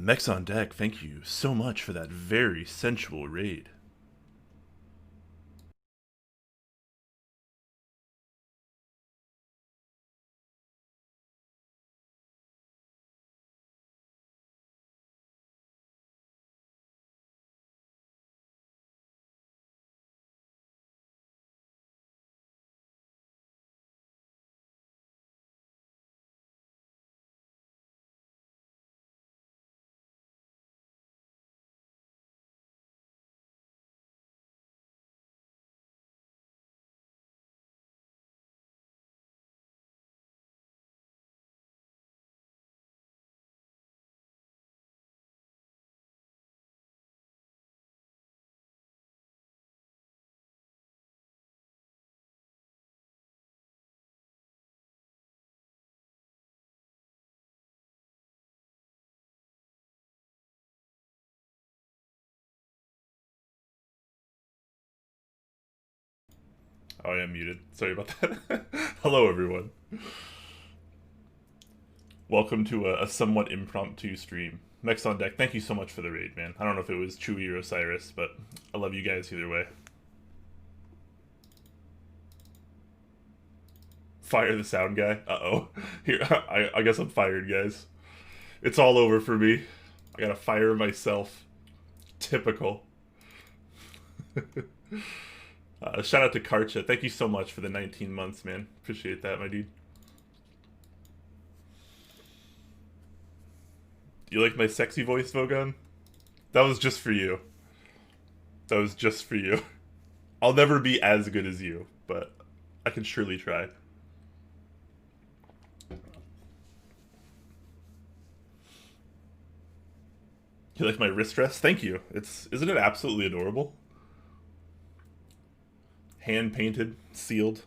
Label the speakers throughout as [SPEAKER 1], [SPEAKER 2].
[SPEAKER 1] Mechs on deck, thank you so much for that very sensual raid. Oh, I am muted. Sorry about that. Hello, everyone. Welcome to a somewhat impromptu stream. Mechs on deck, thank you so much for the raid, man. I don't know if it was Chewy or Osiris, but I love you guys either way. Fire the sound guy. Uh-oh. Here, I guess I'm fired, guys. It's all over for me. I gotta fire myself. Typical. Shout out to Karcha. Thank you so much for the 19 months, man. Appreciate that, my dude. You like my sexy voice, Vogon? That was just for you. That was just for you. I'll never be as good as you, but I can surely try. You like my wrist dress? Thank you. Isn't it absolutely adorable? Hand painted, sealed.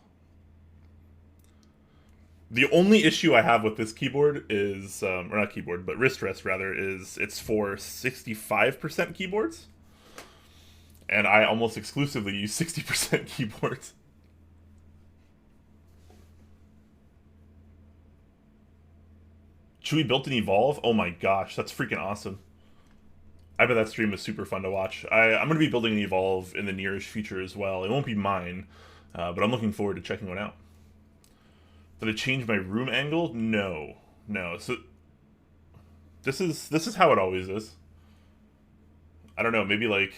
[SPEAKER 1] The only issue I have with this keyboard is, or not keyboard, but wrist rest rather, is it's for 65% keyboards. And I almost exclusively use 60% keyboards. Chewy built an Evolve? Oh my gosh, that's freaking awesome. I bet that stream was super fun to watch. I'm going to be building an Evolve in the nearest future as well. It won't be mine, but I'm looking forward to checking one out. Did I change my room angle? No. No. So this is how it always is. I don't know, maybe like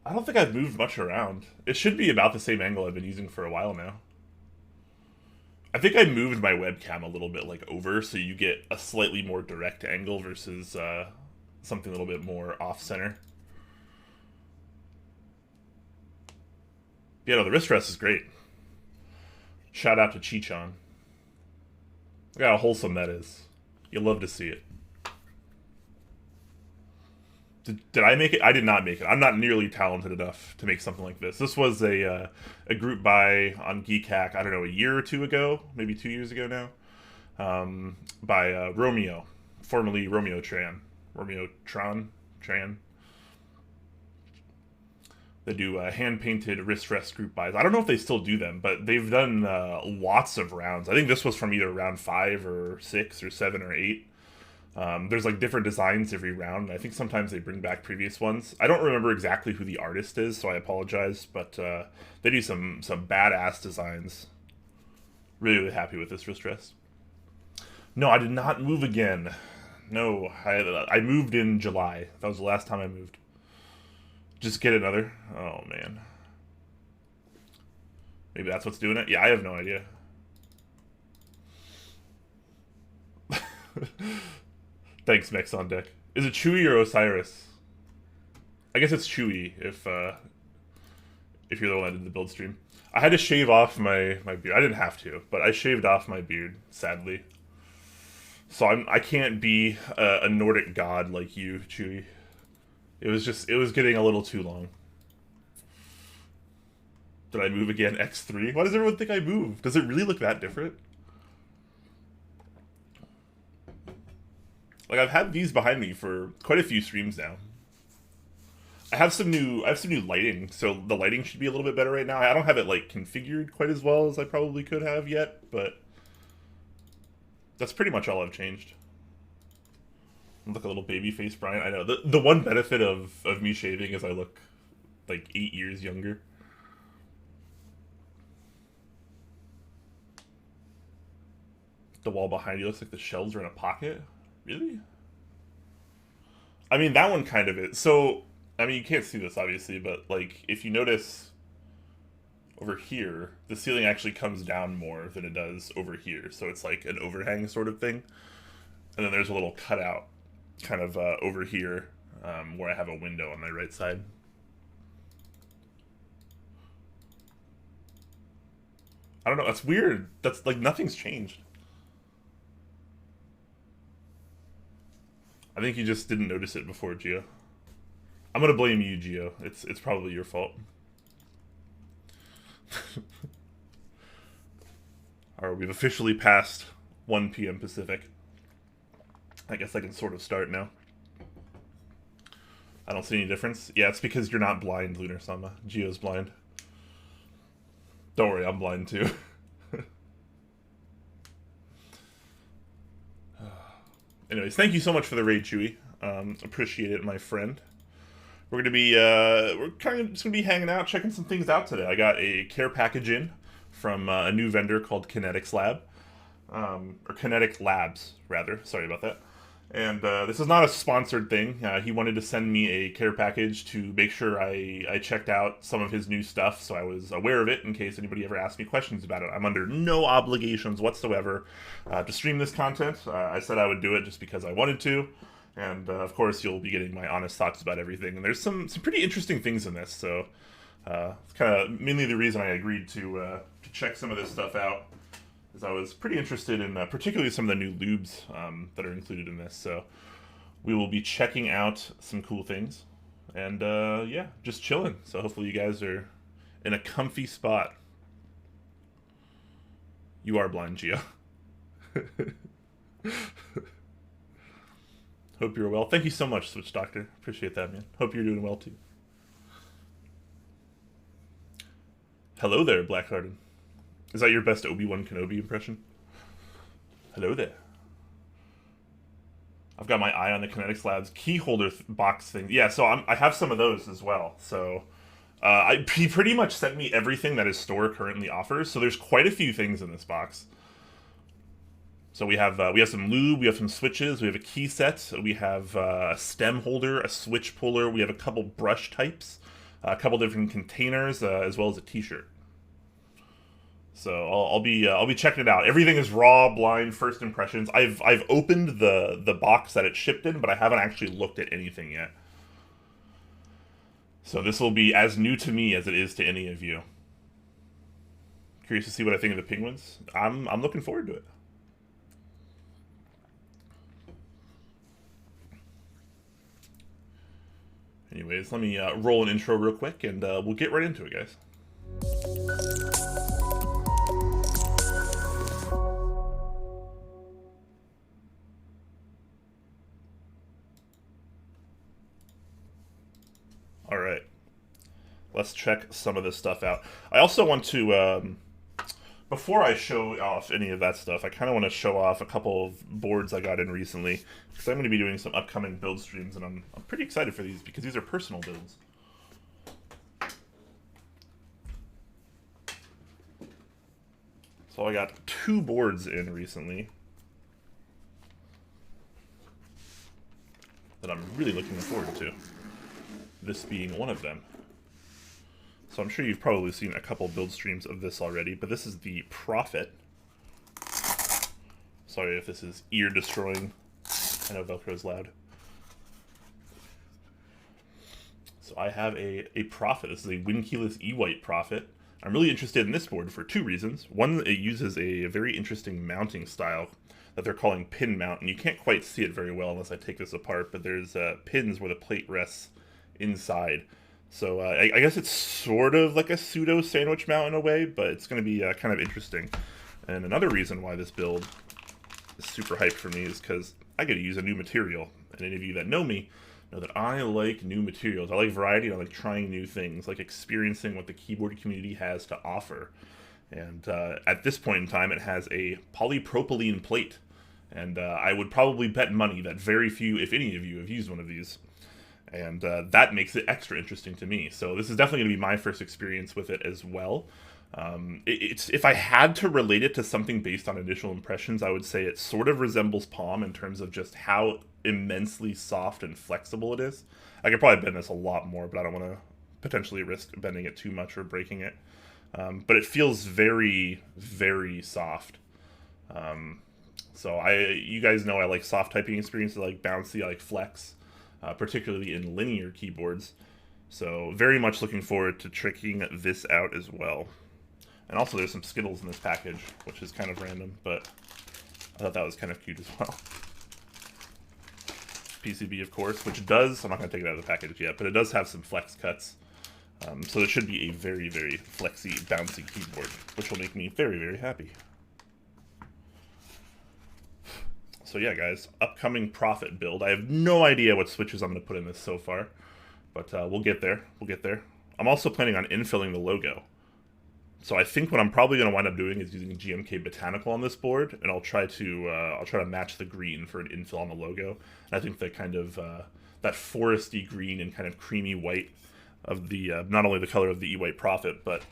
[SPEAKER 1] I don't think I've moved much around. It should be about the same angle I've been using for a while now. I think I moved my webcam a little bit like over so you get a slightly more direct angle versus something a little bit more off-center. Yeah, no, the wrist rest is great. Shout out to Chichon. Look how wholesome that is. You'll love to see it. Did I make it? I did not make it. I'm not nearly talented enough to make something like this. This was a group buy on Geekhack, I don't know, a year or two ago, maybe 2 years ago now, by Romeo, formerly Romeo Tran. Romeo Tran? They do hand-painted wrist rest group buys. I don't know if they still do them, but they've done lots of rounds. I think this was from either round 5 or 6 or 7 or 8. There's like different designs every round. I think sometimes they bring back previous ones. I don't remember exactly who the artist is, so I apologize. But they do some badass designs. Really, really happy with this wrist rest. No, I did not move again. No, I moved in July. That was the last time I moved. Just get another. Oh man. Maybe that's what's doing it. Yeah, I have no idea. Thanks, Mex on deck. Is it Chewy or Osiris? I guess it's Chewy if you're the one that did the build stream. I had to shave off my beard. I didn't have to, but I shaved off my beard, sadly. So I can't be a Nordic god like you, Chewy. It was getting a little too long. Did I move again? X3? Why does everyone think I moved? Does it really look that different? Like, I've had these behind me for quite a few streams now. I have some new lighting, so the lighting should be a little bit better right now. I don't have it like configured quite as well as I probably could have yet, but That's pretty much all I've changed. Look a little baby face, Brian. I know. The one benefit of me shaving is I look like 8 years younger. The wall behind you looks like the shelves are in a pocket. Really? I mean, that one kind of is. So, I mean, you can't see this, obviously, but, like, if you notice over here, the ceiling actually comes down more than it does over here. So it's like an overhang sort of thing. And then there's a little cutout kind of over here where I have a window on my right side. I don't know. That's weird. That's, like, nothing's changed. I think you just didn't notice it before, Gio. I'm gonna blame you, Gio. It's probably your fault. Alright, we've officially passed 1 p.m. Pacific. I guess I can sort of start now. I don't see any difference. Yeah, it's because you're not blind, Lunar Sama. Gio's blind. Don't worry, I'm blind too. Anyways, thank you so much for the raid, Chewy. Appreciate it, my friend. We're gonna be we're kind of just gonna be hanging out, checking some things out today. I got a care package in from a new vendor called Kinetic Lab, or Kinetic Labs rather. Sorry about that. And this is not a sponsored thing. He wanted to send me a care package to make sure I checked out some of his new stuff, so I was aware of it in case anybody ever asked me questions about it. I'm under no obligations whatsoever to stream this content. I said I would do it just because I wanted to. And, of course, you'll be getting my honest thoughts about everything. And there's some pretty interesting things in this, so it's kind of mainly the reason I agreed to check some of this stuff out. Because I was pretty interested in particularly some of the new lubes that are included in this. So we will be checking out some cool things. And, yeah, just chilling. So hopefully you guys are in a comfy spot. You are blind, Gio. Hope you're well. Thank you so much, Switch Doctor. Appreciate that, man. Hope you're doing well, too. Hello there, Blackhearted. Is that your best Obi-Wan Kenobi impression? Hello there. I've got my eye on the Kinetic Labs key holder box thing. Yeah, so I have some of those as well. So he pretty much sent me everything that his store currently offers. So there's quite a few things in this box. So we have some lube, we have some switches, we have a key set, we have a stem holder, a switch puller, we have a couple brush types, a couple different containers, as well as a T-shirt. So I'll be checking it out. Everything is raw, blind, first impressions. I've opened the box that it shipped in, but I haven't actually looked at anything yet. So this will be as new to me as it is to any of you. Curious to see what I think of the penguins. I'm looking forward to it. Anyways, let me roll an intro real quick, and we'll get right into it, guys. All right, let's check some of this stuff out. I also want to, before I show off any of that stuff, I kind of want to show off a couple of boards I got in recently, because I'm going to be doing some upcoming build streams, and I'm pretty excited for these, because these are personal builds. So I got 2 boards in recently that I'm really looking forward to, this being one of them. So I'm sure you've probably seen a couple build streams of this already, but this is the Prophet. Sorry if this is ear-destroying. I know Velcro's loud. So I have a Prophet. This is a Windkeyless E-White Prophet. I'm really interested in this board for 2 reasons. One, it uses a very interesting mounting style that they're calling pin mount, and you can't quite see it very well unless I take this apart, but there's pins where the plate rests inside. So I guess it's sort of like a pseudo sandwich mount in a way, but it's going to be kind of interesting. And another reason why this build is super hyped for me is because I get to use a new material. And any of you that know me know that I like new materials. I like variety, and I like trying new things, like experiencing what the keyboard community has to offer. And at this point in time, it has a polypropylene plate. And I would probably bet money that very few, if any of you, have used one of these. And that makes it extra interesting to me. So this is definitely going to be my first experience with it as well. It's if I had to relate it to something based on initial impressions, I would say it sort of resembles Palm in terms of just how immensely soft and flexible it is. I could probably bend this a lot more, but I don't want to potentially risk bending it too much or breaking it. But it feels very, very soft. So you guys know I like soft typing experiences, I like bouncy, I like flex, particularly in linear keyboards. So very much looking forward to tricking this out as well. And also there's some Skittles in this package, which is kind of random, but I thought that was kind of cute as well. PCB, of course, which does, I'm not going to take it out of the package yet, but it does have some flex cuts. So it should be a very, very flexy, bouncy keyboard, which will make me very, very happy. So yeah, guys, upcoming profit build. I have no idea what switches I'm going to put in this so far, but we'll get there. We'll get there. I'm also planning on infilling the logo. So I think what I'm probably going to wind up doing is using GMK Botanical on this board, and I'll try to match the green for an infill on the logo. And I think that kind of that foresty green and kind of creamy white of the not only the color of the E-White Prophet, but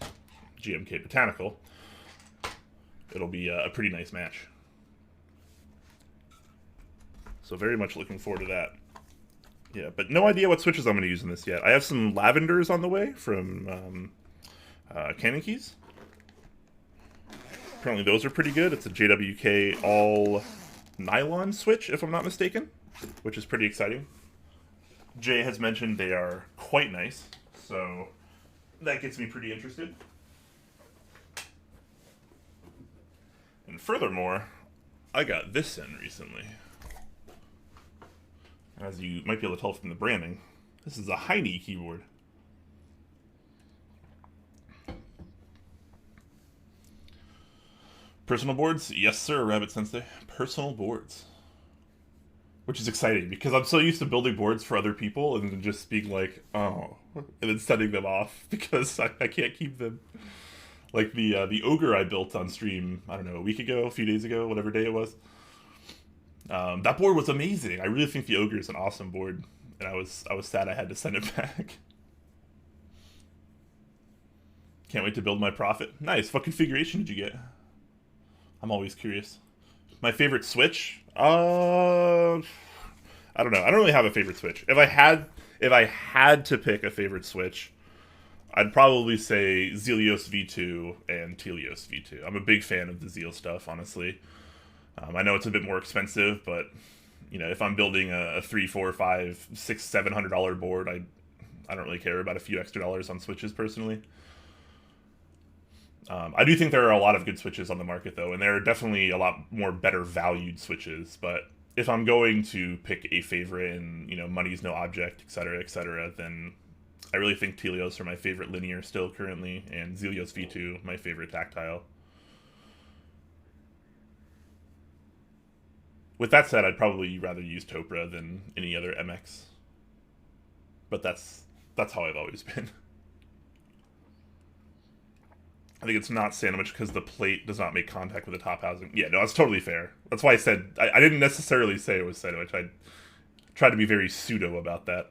[SPEAKER 1] GMK Botanical, it'll be a pretty nice match. So very much looking forward to that. Yeah, but no idea what switches I'm going to use in this yet. I have some lavenders on the way from Canon Keys. Apparently those are pretty good. It's a JWK all nylon switch, if I'm not mistaken, which is pretty exciting. Jay has mentioned they are quite nice, so that gets me pretty interested. And furthermore, I got this in recently. As you might be able to tell from the branding, this is a Heine keyboard. Personal boards? Yes, sir, Rabbit Sensei. Personal boards. Which is exciting, because I'm so used to building boards for other people and then just being like, oh, and then sending them off because I can't keep them. Like the Ogre I built on stream, I don't know, a week ago, a few days ago, whatever day it was. That board was amazing. I really think the Ogre is an awesome board, and I was sad I had to send it back. Can't wait to build my Prophet. Nice. What configuration did you get? I'm always curious. My favorite switch? I don't know. I don't really have a favorite switch. If I had to pick a favorite switch, I'd probably say Zelios V2 and Telios V2. I'm a big fan of the Zeal stuff, honestly. I know it's a bit more expensive, but you know, if I'm building a $300, $400, $500, $600, $700 board, I don't really care about a few extra dollars on switches personally. I do think there are a lot of good switches on the market, though, and there are definitely a lot more better valued switches. But if I'm going to pick a favorite and, you know, money's no object, etc., then I really think Telios are my favorite linear still currently, and Zelios V2 my favorite tactile. With that said, I'd probably rather use Topra than any other MX. But that's how I've always been. I think it's not sandwiched because the plate does not make contact with the top housing. Yeah, no, that's totally fair. That's why I said, I didn't necessarily say it was sandwiched. I tried to be very pseudo about that.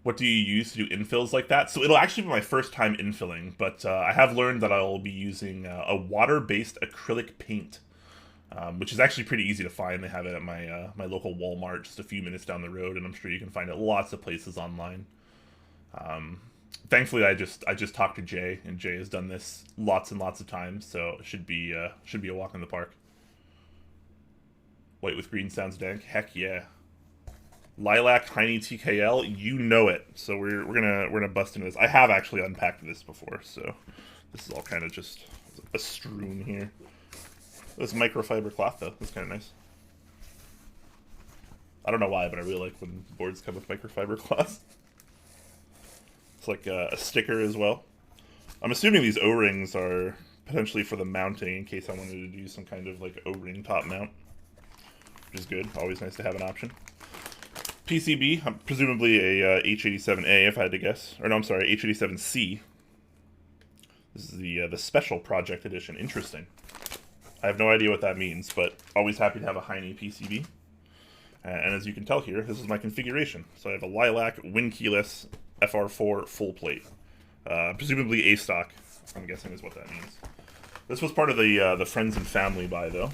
[SPEAKER 1] What do you use to do infills like that? So it'll actually be my first time infilling, but I have learned that I'll be using a water-based acrylic paint, which is actually pretty easy to find. They have it at my my local Walmart just a few minutes down the road, and I'm sure you can find it lots of places online. Thankfully, I just talked to Jay, and Jay has done this lots and lots of times, so it should be a walk in the park. White with green sounds dank. Heck yeah. Lilac Heine TKL, you know it. So we're gonna bust into this. I have actually unpacked this before, so this is all kind of just a strewn here. This microfiber cloth though, that's kind of nice. I don't know why, but I really like when boards come with microfiber cloth. It's like a sticker as well. I'm assuming these O-rings are potentially for the mounting in case I wanted to do some kind of like O-ring top mount, which is good. Always nice to have an option. PCB, presumably a H87A if I had to guess. Or no, I'm sorry, H87C. This is the Special Project Edition. Interesting. I have no idea what that means, but always happy to have a Heine PCB. And as you can tell here, this is my configuration. So I have a Lilac Win Keyless FR4 full plate. Presumably A stock, I'm guessing is what that means. This was part of the friends and family buy, though.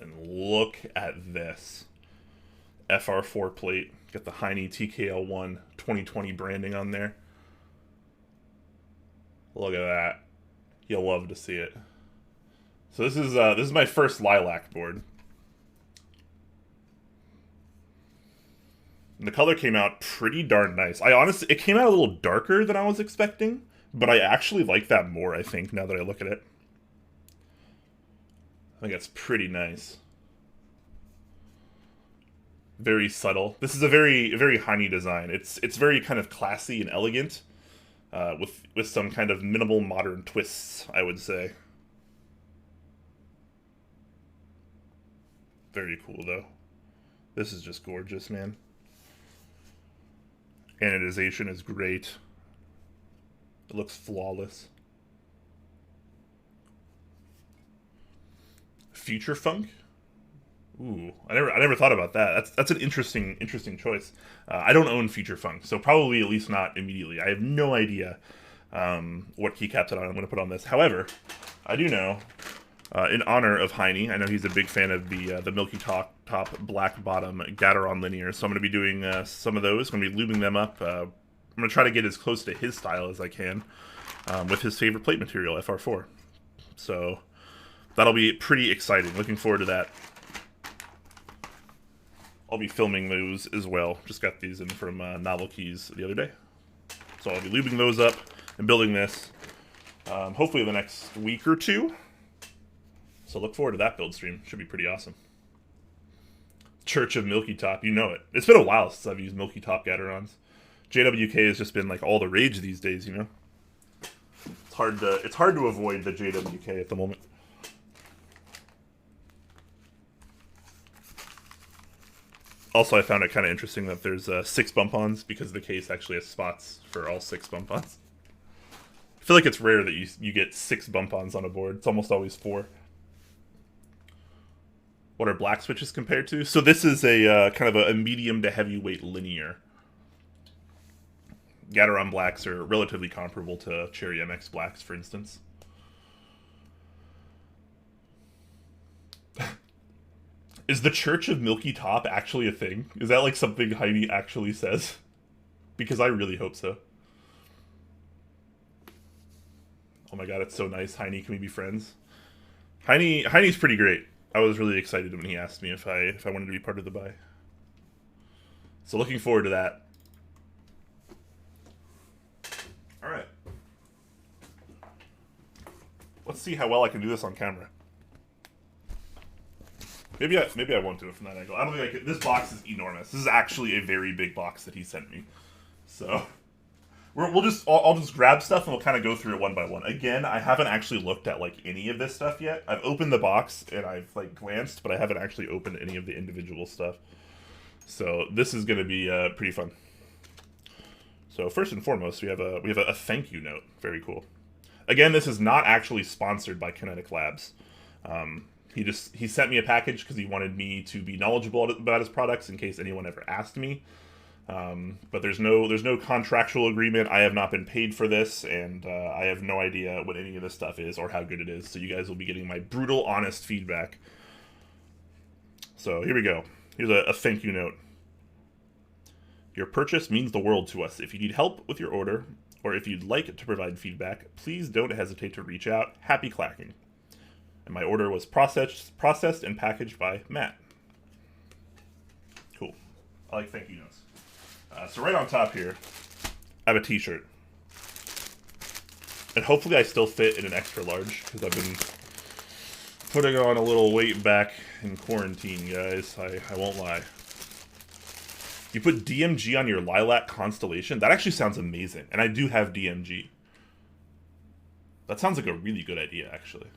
[SPEAKER 1] And look at this. FR4 plate. Got the Heine TKL1 2020 branding on there. Look at that. You'll love to see it. So this is my first Lilac board. And the color came out pretty darn nice. It came out a little darker than I was expecting, but I actually like that more, I think, now that I look at it. I think that's pretty nice. Very subtle. This is a very Heine design. It's very kind of classy and elegant, with some kind of minimal modern twists, I would say. Very cool, though. This is just gorgeous, man. Anodization is great. It looks flawless. Future Funk? Ooh, I never thought about that. That's an interesting choice. I don't own Future Funk, so probably at least not immediately. I have no idea what keycaps I'm going to put on this. However, I do know, in honor of Heine, I know he's a big fan of the Milky Top Black Bottom Gateron Linear, so I'm going to be doing some of those. I'm going to be lubing them up. I'm going to try to get as close to his style as I can with his favorite plate material, FR4. So that'll be pretty exciting. Looking forward to that. I'll be filming those as well. Just got these in from Novel Keys the other day. So I'll be lubing those up and building this hopefully the next week or two. So look forward to that build stream. Should be pretty awesome. Church of Milky Top, you know it. It's been a while since I've used Milky Top Gaterons. JWK has just been like all the rage these days, you know? It's hard to avoid the JWK at the moment. Also, I found it kind of interesting that there's 6 bump-ons because the case actually has spots for all 6 bump-ons. I feel like it's rare that you get 6 bump-ons on a board. It's almost always 4. What are black switches compared to? So this is a kind of a medium to heavyweight linear. Gateron blacks are relatively comparable to Cherry MX blacks, for instance. Is the Church of Milky Top actually a thing? Is that like something Heine actually says? Because I really hope so. Oh my god, it's so nice. Heine, can we be friends? Heine's pretty great. I was really excited when he asked me if I wanted to be part of the buy. So looking forward to that. Alright. Let's see how well I can do this on camera. Maybe I won't do it from that angle. I don't think I could. This box is enormous. This is actually a very big box that he sent me. So I'll just grab stuff and we'll kind of go through it one by one. Again, I haven't actually looked at like any of this stuff yet. I've opened the box and I've like glanced, but I haven't actually opened any of the individual stuff. So this is going to be pretty fun. So first and foremost, we have a thank you note. Very cool. Again, this is not actually sponsored by Kinetic Labs. He sent me a package because he wanted me to be knowledgeable about his products in case anyone ever asked me. But there's no contractual agreement. I have not been paid for this, and I have no idea what any of this stuff is or how good it is. So you guys will be getting my brutal, honest feedback. So here we go. Here's a thank you note. Your purchase means the world to us. If you need help with your order, or if you'd like to provide feedback, please don't hesitate to reach out. Happy clacking. And my order was processed and packaged by Matt. Cool. I like thank you notes. So right on top here, I have a t-shirt. And hopefully I still fit in an extra large, because I've been putting on a little weight back in quarantine, guys. I won't lie. You put DMG on your Lilac Constellation? That actually sounds amazing. And I do have DMG. That sounds like a really good idea, actually.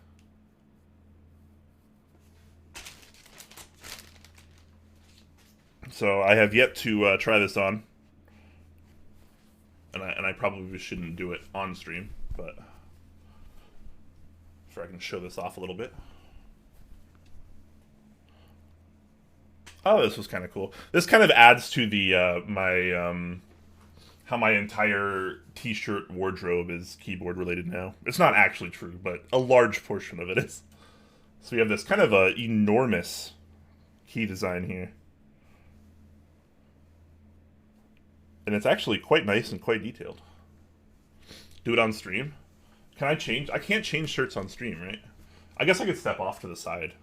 [SPEAKER 1] So I have yet to try this on, and I probably shouldn't do it on stream, but if I can show this off a little bit. Oh, this was kind of cool. This kind of adds to the how my entire t-shirt wardrobe is keyboard related now. It's not actually true, but a large portion of it is. So we have this kind of enormous key design here. And it's actually quite nice and quite detailed. Do it on stream. Can I change? I can't change shirts on stream, right? I guess I could step off to the side.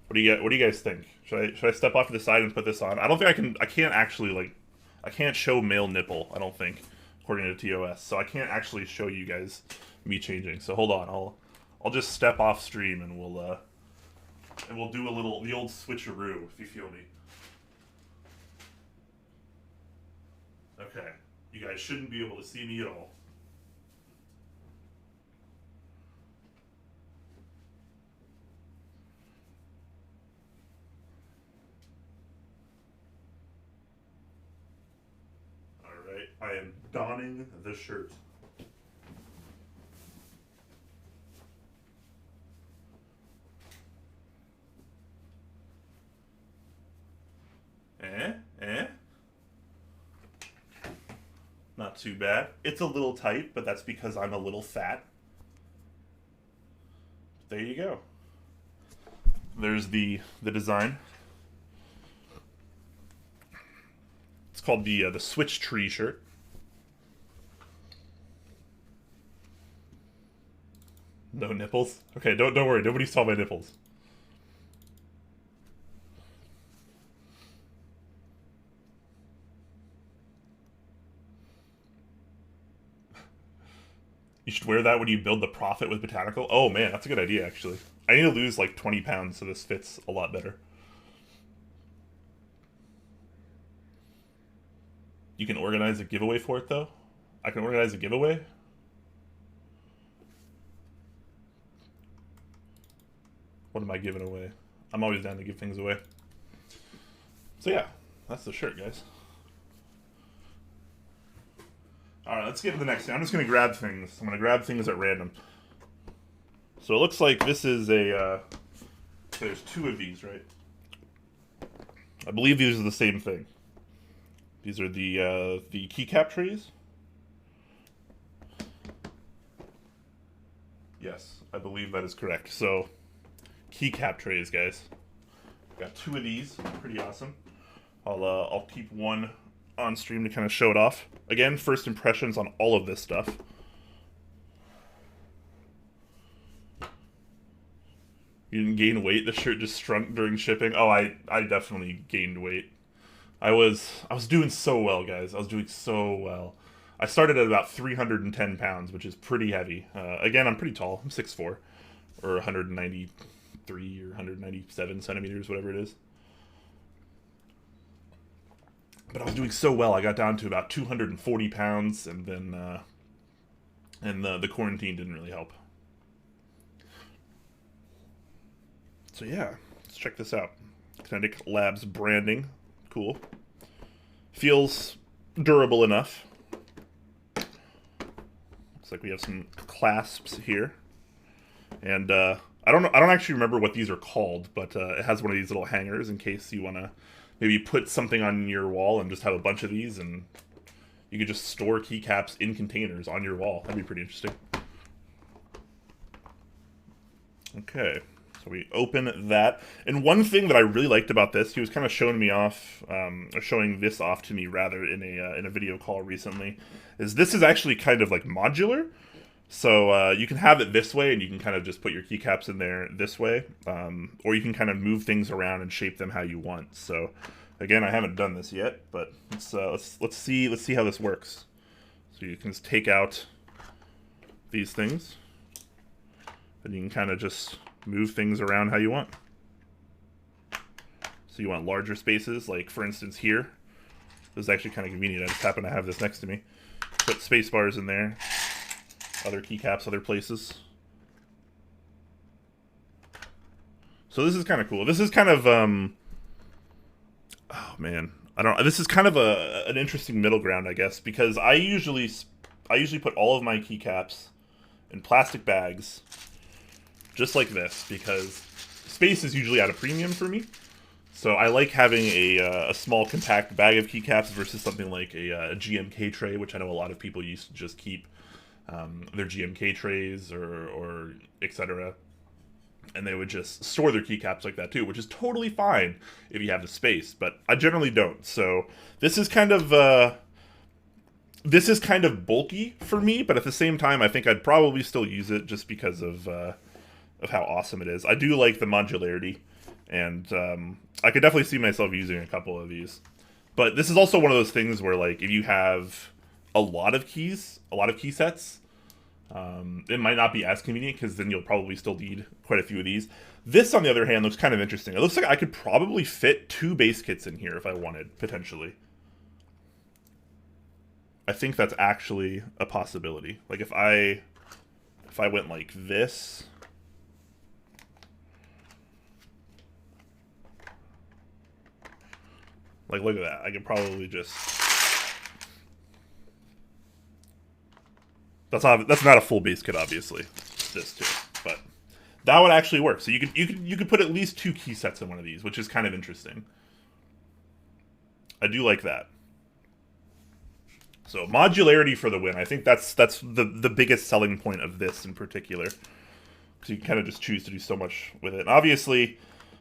[SPEAKER 1] What do you guys think? Should I step off to the side and put this on? I don't think I can. I can't actually, like, I can't show male nipple, I don't think, according to TOS. So I can't actually show you guys me changing. So hold on, I'll just step off stream and we'll do the old switcheroo, if you feel me. Okay, you guys shouldn't be able to see me at all. Alright, I am donning the shirt. Not too bad. It's a little tight, but that's because I'm a little fat. There you go. There's the design. It's called the Switch Tree shirt. No nipples? Okay, don't worry. Nobody saw my nipples. You should wear that when you build the Prophet with Botanical. Oh man, that's a good idea, actually. I need to lose like 20 pounds so this fits a lot better. You can organize a giveaway for it, though? I can organize a giveaway? What am I giving away? I'm always down to give things away. So yeah, that's the shirt, guys. Alright, let's get to the next thing. I'm just going to grab things. I'm going to grab things at random. So it looks like this is a... there's two of these, right? I believe these are the same thing. These are the Keycap Trays. Yes, I believe that is correct. So, Keycap Trays, guys. Got two of these. Pretty awesome. I'll keep one on stream to kind of show it off. Again, first impressions on all of this stuff. You didn't gain weight? The shirt just shrunk during shipping? Oh, I definitely gained weight. I was doing so well, guys. I was doing so well. I started at about 310 pounds, which is pretty heavy. Again, I'm pretty tall. I'm 6'4", or 193 or 197 centimeters, whatever it is. But I was doing so well, I got down to about 240 pounds, and then the quarantine didn't really help. So yeah, let's check this out. Kinetic Labs branding. Cool. Feels durable enough. Looks like we have some clasps here. And I don't actually remember what these are called, but it has one of these little hangers in case you want to maybe put something on your wall and just have a bunch of these, and you could just store keycaps in containers on your wall. That'd be pretty interesting. Okay, so we open that. And one thing that I really liked about this, he was kind of showing me off, or showing this off to me rather in a video call recently, is this is actually kind of like modular. So you can have it this way, and you can kind of just put your keycaps in there this way, or you can kind of move things around and shape them how you want. So again, I haven't done this yet, but let's see how this works. So you can just take out these things, and you can kind of just move things around how you want. So you want larger spaces, like for instance here. This is actually kind of convenient. I just happen to have this next to me. Put space bars in there. other keycaps, other places. So this is kind of cool. This is kind of oh man, I don't. This is kind of an interesting middle ground, I guess, because I usually put all of my keycaps in plastic bags, just like this, because space is usually at a premium for me. So I like having a small compact bag of keycaps versus something like a GMK tray, which I know a lot of people used to just keep their GMK trays or etc. And they would just store their keycaps like that too, which is totally fine if you have the space, but I generally don't. So this is kind of bulky for me, but at the same time, I think I'd probably still use it just because of how awesome it is. I do like the modularity, and I could definitely see myself using a couple of these. But this is also one of those things where, like, if you have a lot of key sets, it might not be as convenient, because then you'll probably still need quite a few of these. This, on the other hand, looks kind of interesting. It looks like I could probably fit 2 base kits in here if I wanted, potentially. I think that's actually a possibility. Like, if I went like this, like, look at that. I could probably just... That's not a full base kit, obviously. This too, but that would actually work. So you could put at least 2 key sets in one of these, which is kind of interesting. I do like that. So modularity for the win. I think that's the biggest selling point of this in particular, because you can kind of just choose to do so much with it. And obviously,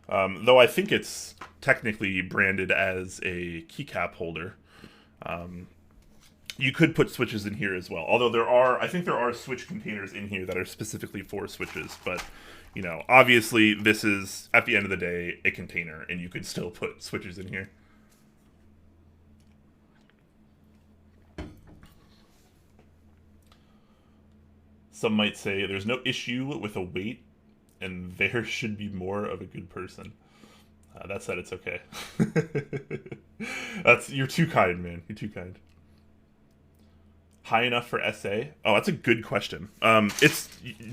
[SPEAKER 1] though I think it's technically branded as a keycap holder, you could put switches in here as well. Although I think there are switch containers in here that are specifically for switches. But, you know, obviously this is, at the end of the day, a container, and you could still put switches in here. Some might say there's no issue with a weight, and there should be more of a good person. That said, it's okay. You're too kind, man. You're too kind. High enough for SA? Oh, that's a good question. It's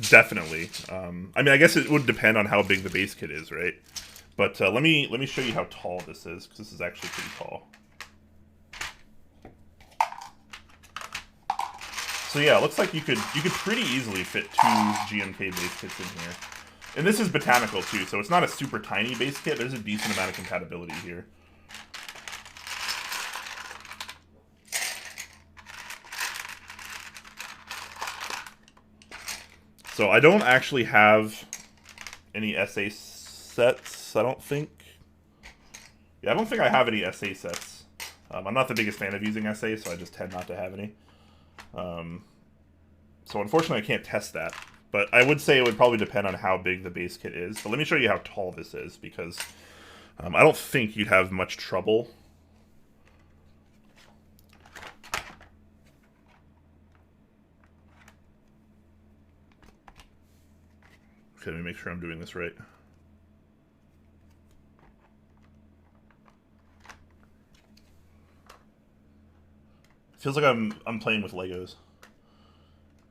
[SPEAKER 1] definitely. I mean, I guess it would depend on how big the base kit is, right? But let me show you how tall this is, because this is actually pretty tall. So yeah, it looks like you could pretty easily fit 2 GMK base kits in here. And this is botanical too, so it's not a super tiny base kit. There's a decent amount of compatibility here. So I don't actually have any SA sets, I don't think. Yeah, I don't think I have any SA sets. I'm not the biggest fan of using SA, so I just tend not to have any. So unfortunately I can't test that. But I would say it would probably depend on how big the base kit is. But let me show you how tall this is, because I don't think you'd have much trouble. Okay, let me make sure I'm doing this right. Feels like I'm playing with Legos.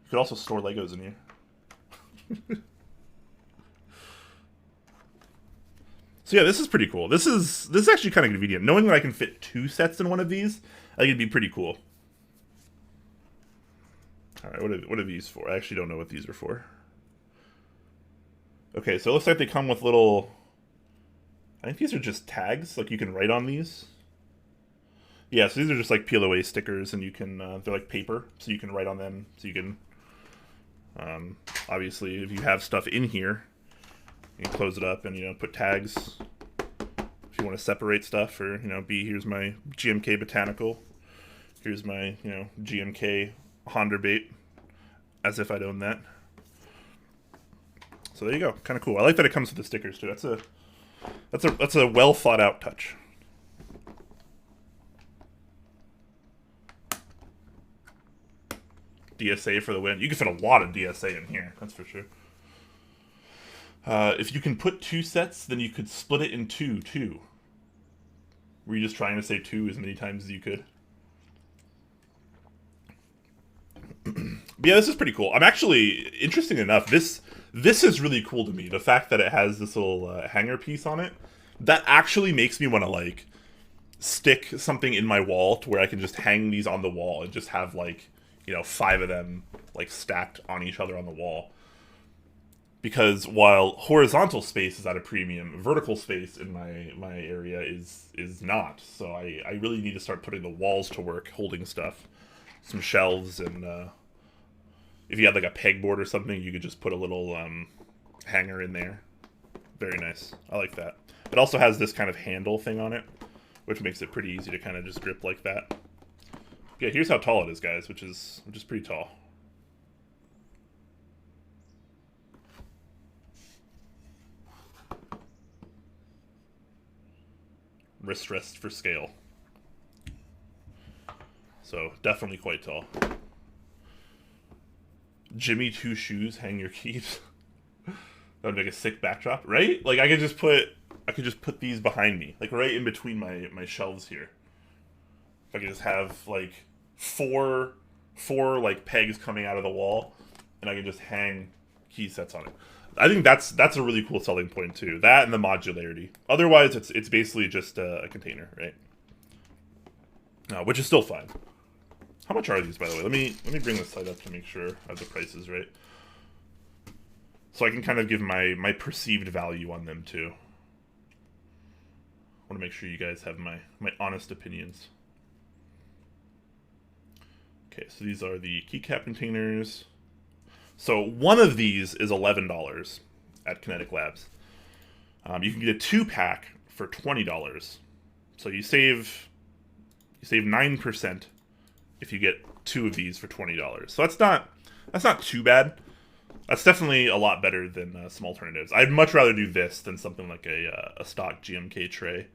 [SPEAKER 1] You could also store Legos in here. So yeah, this is pretty cool. This is actually kind of convenient. Knowing that I can fit 2 sets in one of these, I think it'd be pretty cool. All right, what are these for? I actually don't know what these are for. Okay, so it looks like they come with little... I think these are just tags, like you can write on these. Yeah, so these are just like peel away stickers, and you can, they're like paper, so you can write on them, so you can, obviously, if you have stuff in here, you can close it up and, you know, put tags if you want to separate stuff, or, you know, here's my GMK Botanical, here's my, you know, GMK Honda Bait, as if I'd own that. So there you go, kind of cool. I like that it comes with the stickers too. That's a well thought out touch. DSA for the win. You can fit a lot of DSA in here, that's for sure. If you can put 2 sets, then you could split it in 2 too. Were you just trying to say 2 as many times as you could? But yeah, this is pretty cool. I'm actually, interesting enough, this is really cool to me. The fact that it has this little hanger piece on it, that actually makes me want to like stick something in my wall to where I can just hang these on the wall and just have like, you know, 5 of them like stacked on each other on the wall. Because while horizontal space is at a premium, vertical space in my area is not. So I really need to start putting the walls to work, holding stuff, some shelves, and if you had like a pegboard or something, you could just put a little hanger in there. Very nice. I like that. It also has this kind of handle thing on it, which makes it pretty easy to kind of just grip like that. Yeah, here's how tall it is, guys, which is pretty tall. Wrist rest for scale. So definitely quite tall. Jimmy Two Shoes, hang your keys. That would make a sick backdrop, right? Like I could just put these behind me, like right in between my shelves here. If I could just have like four like pegs coming out of the wall, and I can just hang key sets on it. I think that's a really cool selling point too. That and the modularity. Otherwise, it's basically just a container, right? Which is still fine. How much are these, by the way? Let me bring this side up to make sure I have the prices right, so I can kind of give my perceived value on them too. I want to make sure you guys have my honest opinions. Okay, so these are the keycap containers. So one of these is $11 at Kinetic Labs. You can get a 2-pack for $20. So you save 9% if you get 2 of these for $20. So that's not too bad. That's definitely a lot better than some alternatives. I'd much rather do this than something like a stock GMK tray.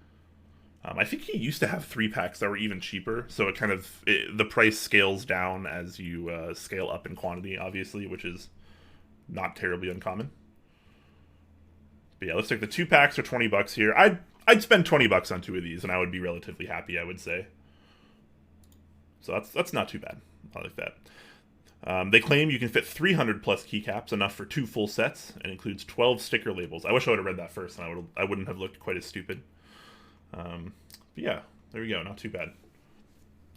[SPEAKER 1] I think he used to have 3-packs that were even cheaper, so it kind of the price scales down as you scale up in quantity, obviously, which is not terribly uncommon. But yeah, looks like the 2-packs are $20 here. I'd spend $20 on 2 of these, and I would be relatively happy, I would say. So that's not too bad. I like that. They claim you can fit 300 plus keycaps, enough for 2 full sets, and includes 12 sticker labels. I wish I would have read that first, and I wouldn't have looked quite as stupid. But yeah, there we go. Not too bad.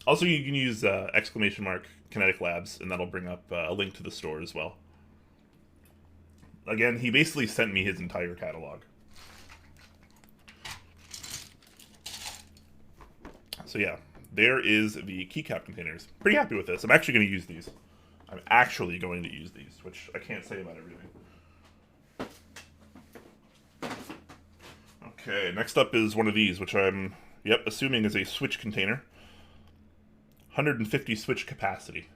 [SPEAKER 1] Also, you can use !Kinetic Labs, and that'll bring up a link to the store as well. Again, he basically sent me his entire catalog. So yeah, there is the keycap containers. Pretty happy with this. I'm actually going to use these. Which I can't say about everything. Okay, next up is one of these, which I'm, assuming is a switch container. 150 switch capacity.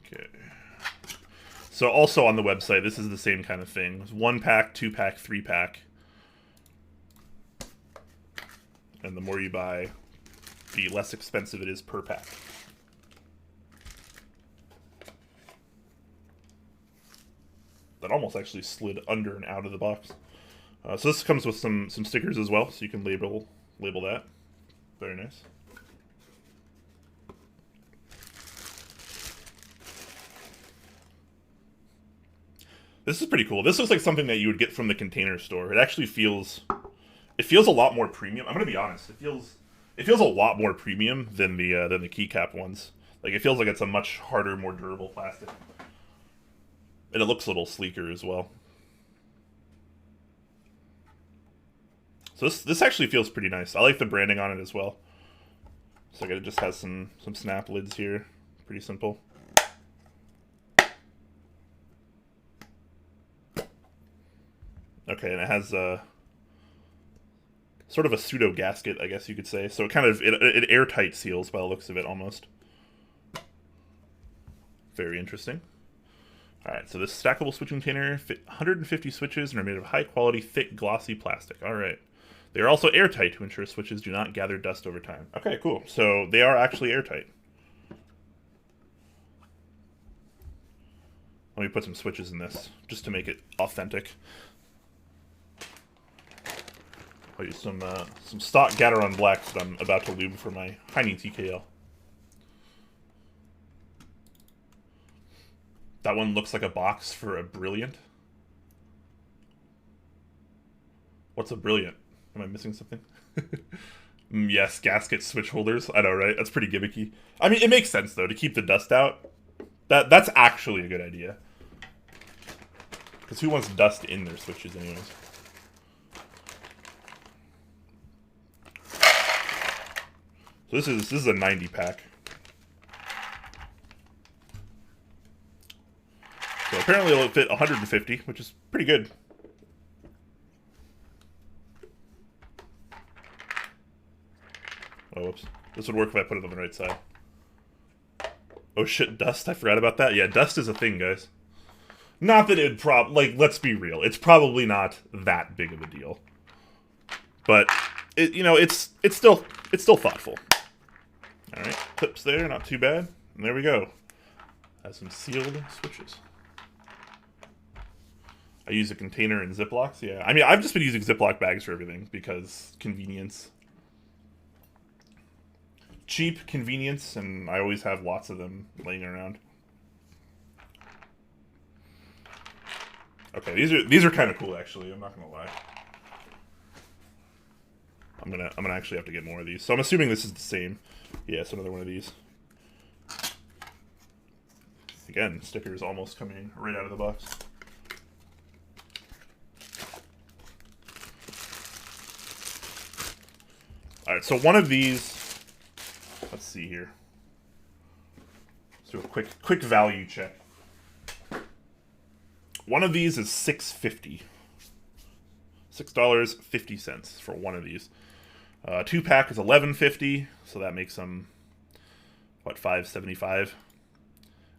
[SPEAKER 1] Okay. So also on the website, this is the same kind of thing. It's 1-pack, 2-pack, 3-pack. And the more you buy, the less expensive it is per pack. That almost actually slid under and out of the box. So this comes with some stickers as well, so you can label that. Very nice. This is pretty cool. This looks like something that you would get from the Container Store. It actually feels a lot more premium. I'm gonna be honest. It feels a lot more premium than the keycap ones. Like it feels like it's a much harder, more durable plastic. And it looks a little sleeker as well. So this actually feels pretty nice. I like the branding on it as well. So it just has some snap lids here. Pretty simple. Okay, and it has sort of a pseudo gasket, I guess you could say. So it airtight seals by the looks of it almost. Very interesting. Alright, so this stackable switch container fit 150 switches and are made of high quality, thick, glossy plastic. Alright. They are also airtight to ensure switches do not gather dust over time. Okay, cool. So they are actually airtight. Let me put some switches in this, just to make it authentic. I'll use some stock Gateron Blacks that I'm about to lube for my Heine TKL. That one looks like a box for a Brilliant. What's a Brilliant? Am I missing something? Yes, gasket switch holders. I know, right? That's pretty gimmicky. I mean, it makes sense, though, to keep the dust out. That's actually a good idea. Because who wants dust in their switches anyways? So this is a 90 pack. So apparently it'll fit 150, which is pretty good. Oh, whoops. This would work if I put it on the right side. Oh shit, dust? I forgot about that. Yeah, dust is a thing, guys. Not that it'd like, let's be real. It's probably not that big of a deal. But, it's still thoughtful. Alright, clips there, not too bad. And there we go. Has some sealed switches. I use a container in Ziplocs, yeah. I mean, I've just been using Ziploc bags for everything because convenience. Cheap, convenience, and I always have lots of them laying around. Okay, these are kind of cool actually, I'm not gonna lie. I'm gonna actually have to get more of these. So I'm assuming this is the same. Yeah, it's another one of these. Again, stickers almost coming right out of the box. Alright, so one of these, let's see here. Let's do a quick value check. One of these is $6.50. $6.50 for one of these. 2-pack is $11.50, so that makes them, what, $5.75?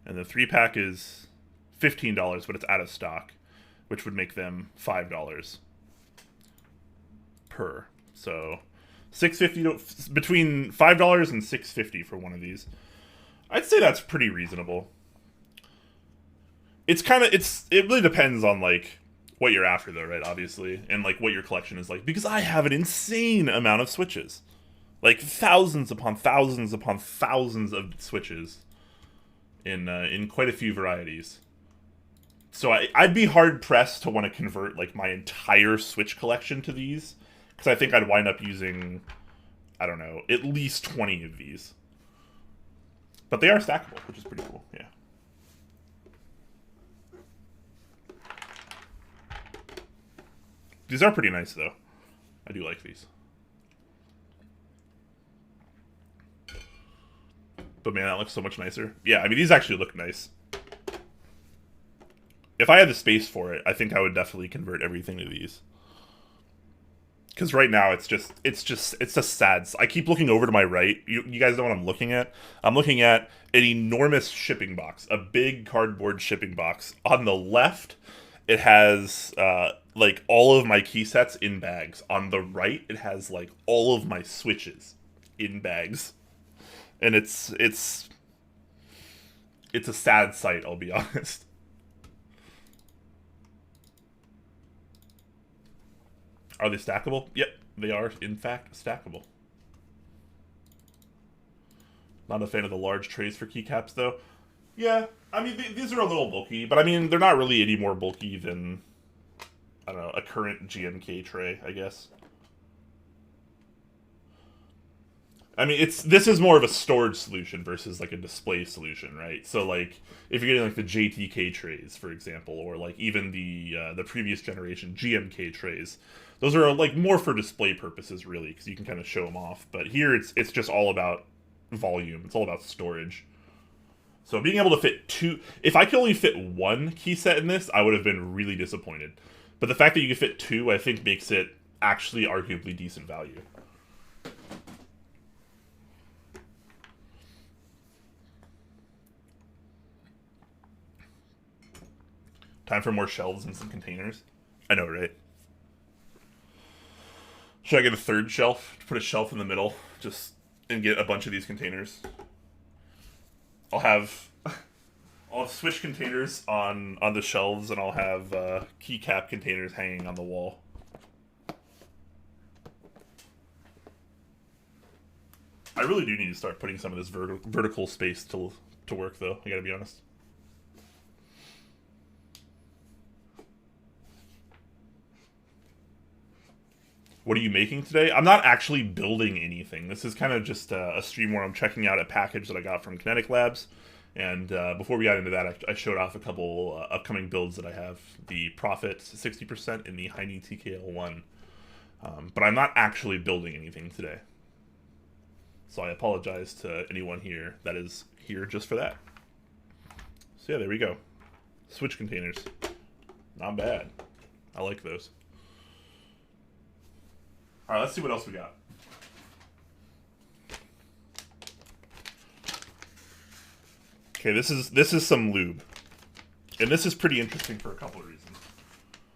[SPEAKER 1] And the 3-pack is $15, but it's out of stock, which would make them $5 per. So $6.50 between $5 and $6.50 for one of these. I'd say that's pretty reasonable. It really depends on like what you're after though, right? Obviously, and like what your collection is like, because I have an insane amount of switches, like thousands upon thousands upon thousands of switches in quite a few varieties. So I'd be hard pressed to want to convert like my entire Switch collection to these, because I think I'd wind up using, I don't know, at least 20 of these. But they are stackable, which is pretty cool. Yeah. These are pretty nice, though. I do like these. But man, that looks so much nicer. Yeah, I mean, these actually look nice. If I had the space for it, I think I would definitely convert everything to these. Because right now, it's just sad. I keep looking over to my right. You guys know what I'm looking at? I'm looking at an enormous shipping box. A big cardboard shipping box. On the left, it has like all of my key sets in bags. On the right, it has like all of my switches in bags. And it's a sad sight, I'll be honest. Are they stackable? Yep, they are in fact stackable. Not a fan of the large trays for keycaps though. Yeah, I mean, these are a little bulky, but I mean, they're not really any more bulky than, I don't know, a current GMK tray, I guess. I mean, this is more of a storage solution versus like a display solution, right? So like, if you're getting like the JTK trays, for example, or like even the previous generation GMK trays, those are like more for display purposes, really, because you can kind of show them off. But here, it's just all about volume. It's all about storage. So being able to fit two, if I could only fit one key set in this, I would have been really disappointed. But the fact that you can fit two, I think, makes it actually arguably decent value. Time for more shelves and some containers. I know, right? Should I get a third shelf? Put a shelf in the middle, and get a bunch of these containers. I'll have Switch containers on the shelves, and I'll have keycap containers hanging on the wall. I really do need to start putting some of this vertical space to work, though. I gotta be honest. What are you making today? I'm not actually building anything. This is kind of just a stream where I'm checking out a package that I got from Kinetic Labs. And before we got into that, I showed off a couple upcoming builds that I have. The Profit 60% and the Heine TKL1. But I'm not actually building anything today. So I apologize to anyone here that is here just for that. So yeah, there we go. Switch containers. Not bad. I like those. Alright, let's see what else we got. Okay, this is some lube. And this is pretty interesting for a couple of reasons.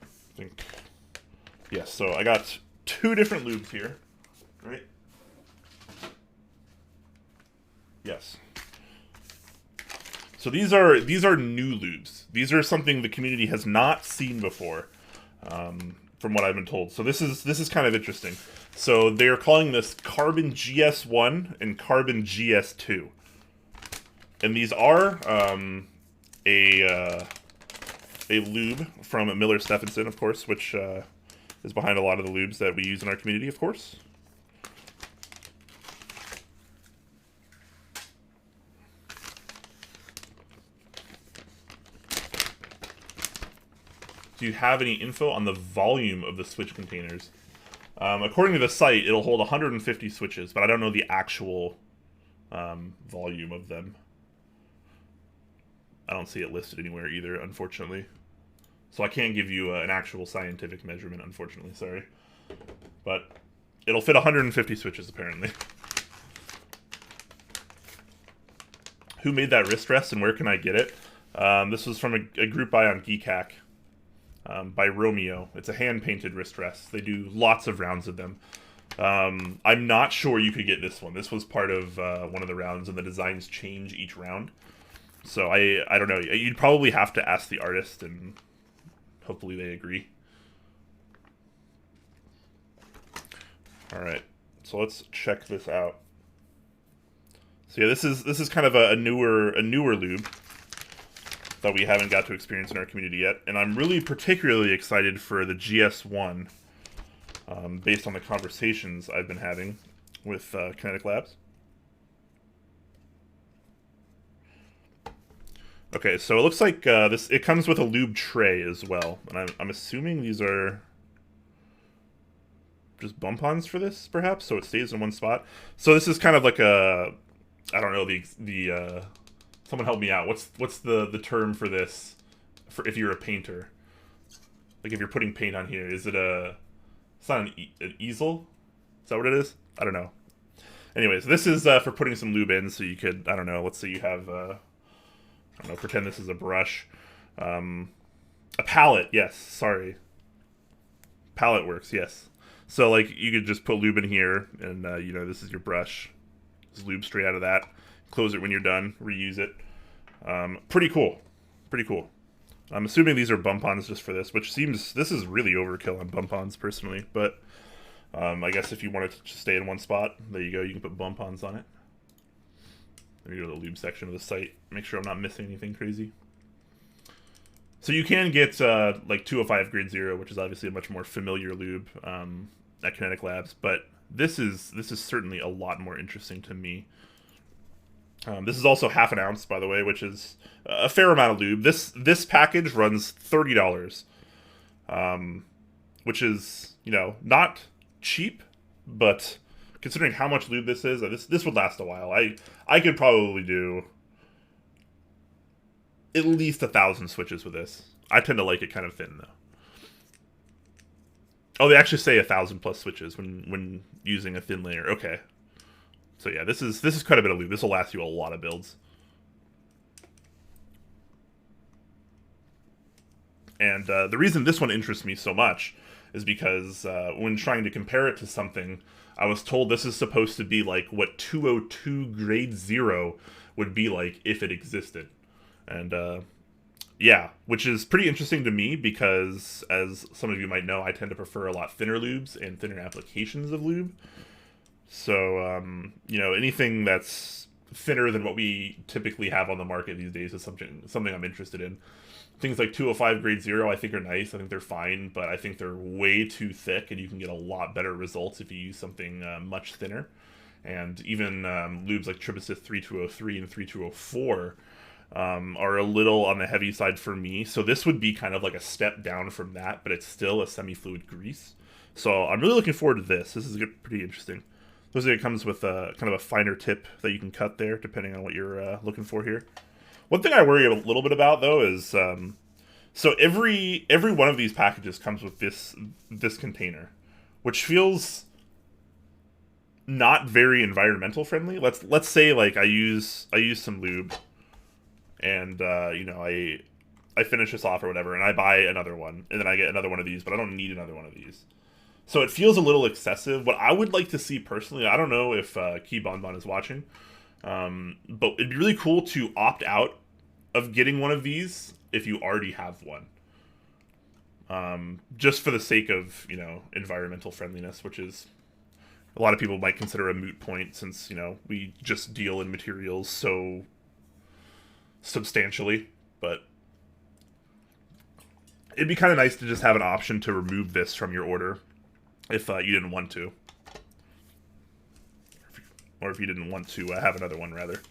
[SPEAKER 1] I think. Yes, so I got 2 different lubes here. Right? Yes. So these are new lubes. These are something the community has not seen before. From what I've been told. So this is kind of interesting. So they're calling this Carbon GS1 and Carbon GS2. And these are a lube from Miller Stephenson, of course, which is behind a lot of the lubes that we use in our community, of course. Do you have any info on the volume of the switch containers? According to the site, it'll hold 150 switches, but I don't know the actual volume of them. I don't see it listed anywhere either, unfortunately. So I can't give you an actual scientific measurement, unfortunately, sorry. But it'll fit 150 switches, apparently. Who made that wrist rest and where can I get it? This was from a group buy on Keycap. By Romeo. It's a hand-painted wrist rest. They do lots of rounds of them. I'm not sure you could get this one. This was part of one of the rounds, and the designs change each round. So I don't know. You'd probably have to ask the artist, and hopefully they agree. All right, so let's check this out. So yeah, this is kind of a newer lube that we haven't got to experience in our community yet. And I'm really particularly excited for the GS1, based on the conversations I've been having with Kinetic Labs. Okay, so it looks like it comes with a lube tray as well. And I'm assuming these are just bump-ons for this, perhaps, so it stays in one spot. So this is kind of like a, I don't know, the someone help me out. What's the term for this? For if you're a painter, like if you're putting paint on here, is it a? It's not an easel. Is that what it is? I don't know. Anyways, this is for putting some lube in, so you could, I don't know. Let's say you have, I don't know. Pretend this is a brush, a palette. Yes, sorry. Palette works. Yes. So like you could just put lube in here, and you know, this is your brush. Just lube straight out of that. Close it when you're done. Reuse it. Pretty cool. Pretty cool. I'm assuming these are bump-ons just for this, which seems... This is really overkill on bump-ons, personally. But I guess if you want it to just stay in one spot, there you go. You can put bump-ons on it. Let me go to the lube section of the site. Make sure I'm not missing anything crazy. So you can get like 205 Grade 0, which is obviously a much more familiar lube at Kinetic Labs. But this is certainly a lot more interesting to me. This is also half an ounce, by the way, which is a fair amount of lube. This package runs $30, which is, you know, not cheap, but considering how much lube this is, this would last a while. I could probably do at least 1,000 switches with this. I tend to like it kind of thin, though. Oh, they actually say 1,000 plus switches when using a thin layer. Okay. So yeah, this is quite a bit of lube. This will last you a lot of builds. And the reason this one interests me so much is because when trying to compare it to something, I was told this is supposed to be like what 202 Grade 0 would be like if it existed. And yeah, which is pretty interesting to me because, as some of you might know, I tend to prefer a lot thinner lubes and thinner applications of lube. So, you know, anything that's thinner than what we typically have on the market these days is something I'm interested in. Things like 205 grade 0 I think are nice. I think they're fine, but I think they're way too thick, and you can get a lot better results if you use something much thinner. And even lubes like Tribicith 3203 and 3204 are a little on the heavy side for me. So this would be kind of like a step down from that, but it's still a semi-fluid grease. So I'm really looking forward to this. This is pretty interesting. Looks like it comes with a kind of a finer tip that you can cut there, depending on what you're looking for here. One thing I worry a little bit about though is so every one of these packages comes with this container, which feels not very environmental friendly. Let's say like I use some lube, and you know, I finish this off or whatever, and I buy another one, and then I get another one of these, but I don't need another one of these. So it feels a little excessive. What I would like to see personally, I don't know if Key Bonbon is watching, but it'd be really cool to opt out of getting one of these if you already have one. Just for the sake of, you know, environmental friendliness, which is a lot of people might consider a moot point since, you know, we just deal in materials so substantially. But it'd be kind of nice to just have an option to remove this from your order if you didn't want to. Or if you didn't want to have another one, rather.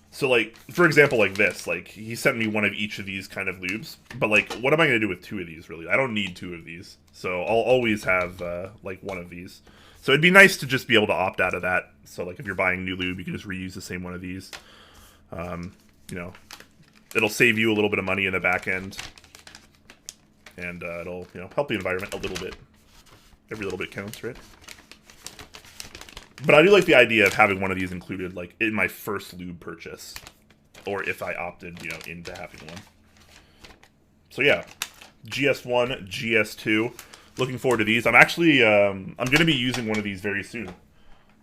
[SPEAKER 1] So, like, for example, like this. Like, he sent me one of each of these kind of lubes. But, like, what am I going to do with two of these, really? I don't need two of these. So, I'll always have, like, one of these. So, it'd be nice to just be able to opt out of that. So, like, if you're buying new lube, you can just reuse the same one of these. You know, it'll save you a little bit of money in the back end. And it'll, you know, help the environment a little bit. Every little bit counts, right? But I do like the idea of having one of these included, like, in my first lube purchase. Or if I opted, you know, into having one. So, yeah. GS1, GS2. Looking forward to these. I'm actually, I'm going to be using one of these very soon.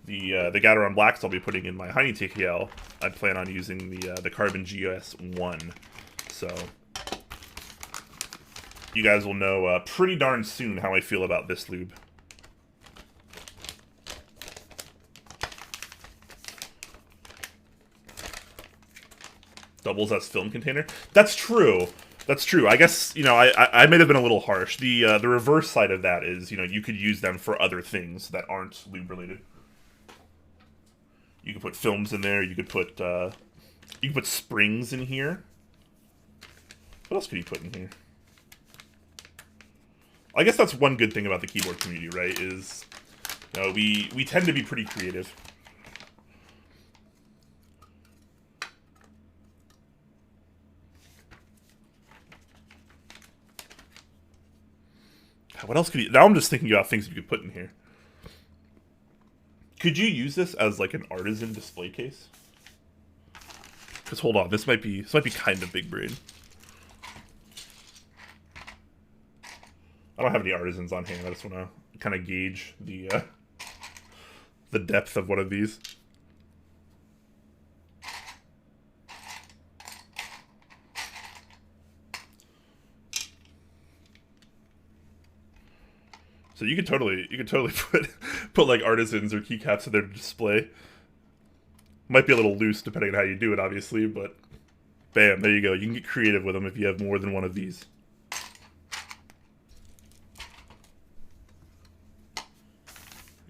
[SPEAKER 1] The Gateron Blacks I'll be putting in my Heine TKL. I plan on using the Carbon GS1. So, you guys will know pretty darn soon how I feel about this lube. Doubles as film container. That's true. That's true. I guess, you know, I might have been a little harsh. The reverse side of that is, you know, you could use them for other things that aren't lube related. You could put films in there. You could put springs in here. What else could you put in here? I guess that's one good thing about the keyboard community, right? Is, you know, we tend to be pretty creative. What else could you... Now I'm just thinking about things you could put in here. Could you use this as like an artisan display case? Because hold on, this might be kind of big brain. I don't have any artisans on hand. I just want to kind of gauge the depth of one of these. So you could totally put like artisans or keycaps in their display. Might be a little loose depending on how you do it, obviously, but bam, there you go. You can get creative with them if you have more than one of these.